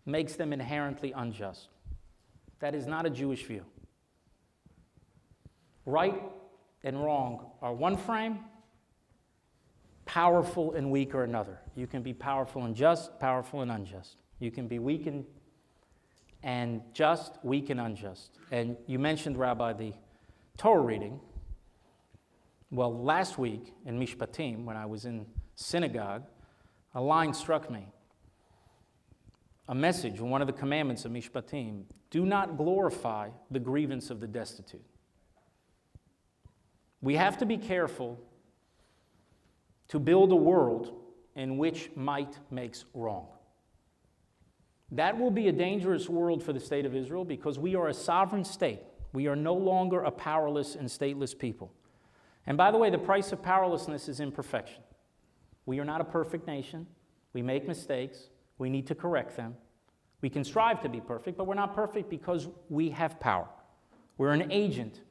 makes them inherently unjust. That is not a Jewish view. Right and wrong are one frame, powerful and weak are another. You can be powerful and just, powerful and unjust. You can be weak and just, weak and unjust. And you mentioned, Rabbi, the Torah reading. Well, last week in Mishpatim, when I was in synagogue, a line struck me. A message, one of the commandments of Mishpatim, do not glorify the grievance of the destitute. We have to be careful to build a world in which might makes wrong. That will be a dangerous world for the state of Israel because we are a sovereign state. We are no longer a powerless and stateless people. And by the way, the price of powerlessness is imperfection. We are not a perfect nation. We make mistakes. We need to correct them. We can strive to be perfect, but we're not perfect because we have power. We're an agent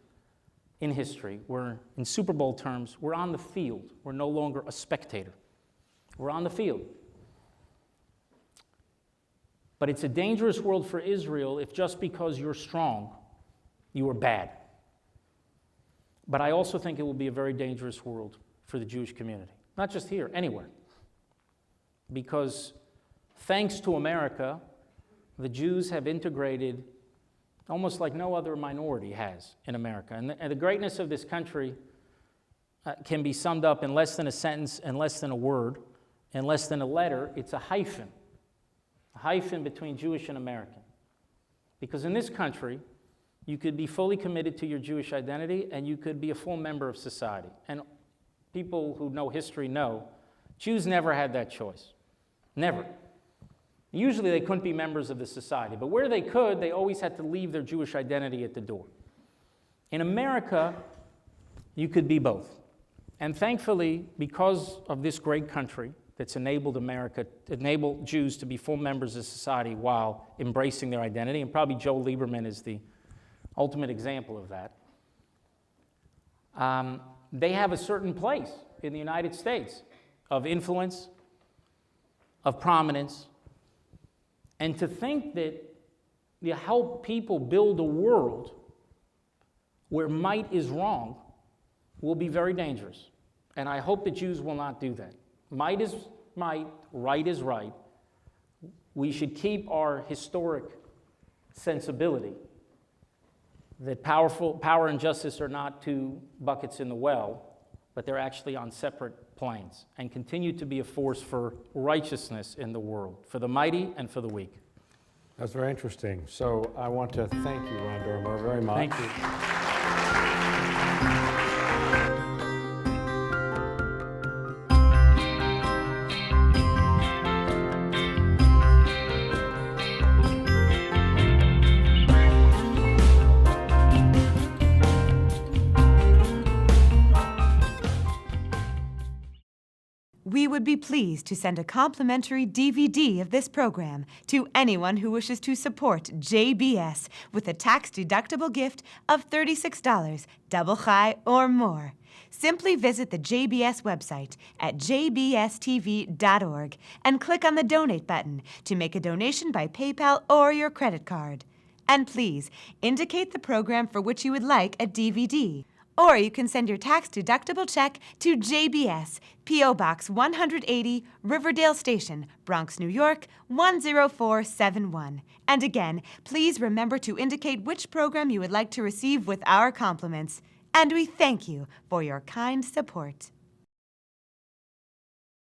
in history. We're, in Super Bowl terms, we're on the field. We're no longer a spectator. We're on the field. But it's a dangerous world for Israel if just because you're strong, you are bad. But I also think it will be a very dangerous world for the Jewish community. Not just here, anywhere. Because thanks to America, the Jews have integrated almost like no other minority has in America. And the greatness of this country can be summed up in less than a sentence, in less than a word, in less than a letter. It's a hyphen between Jewish and American. Because in this country, you could be fully committed to your Jewish identity and you could be a full member of society. And people who know history know Jews never had that choice. Never. Usually they couldn't be members of the society, but where they could, they always had to leave their Jewish identity at the door. In America, you could be both. And thankfully, because of this great country that's enabled Jews to be full members of society while embracing their identity, and probably Joe Lieberman is the ultimate example of that, they have a certain place in the United States of influence, of prominence, and to think that you help people build a world where might is wrong will be very dangerous. And I hope the Jews will not do that. Might is might, right is right. We should keep our historic sensibility that power and justice are not two buckets in the well, but they're actually on separate planes, and continue to be a force for righteousness in the world, for the mighty and for the weak. That's very interesting. So I want to thank you, Ron Dermer, very much. Thank you. We would be pleased to send a complimentary DVD of this program to anyone who wishes to support JBS with a tax-deductible gift of $36, double chai or more. Simply visit the JBS website at jbstv.org and click on the Donate button to make a donation by PayPal or your credit card. And please, indicate the program for which you would like a DVD. Or you can send your tax-deductible check to JBS, P.O. Box 180, Riverdale Station, Bronx, New York, 10471. And again, please remember to indicate which program you would like to receive with our compliments. And we thank you for your kind support.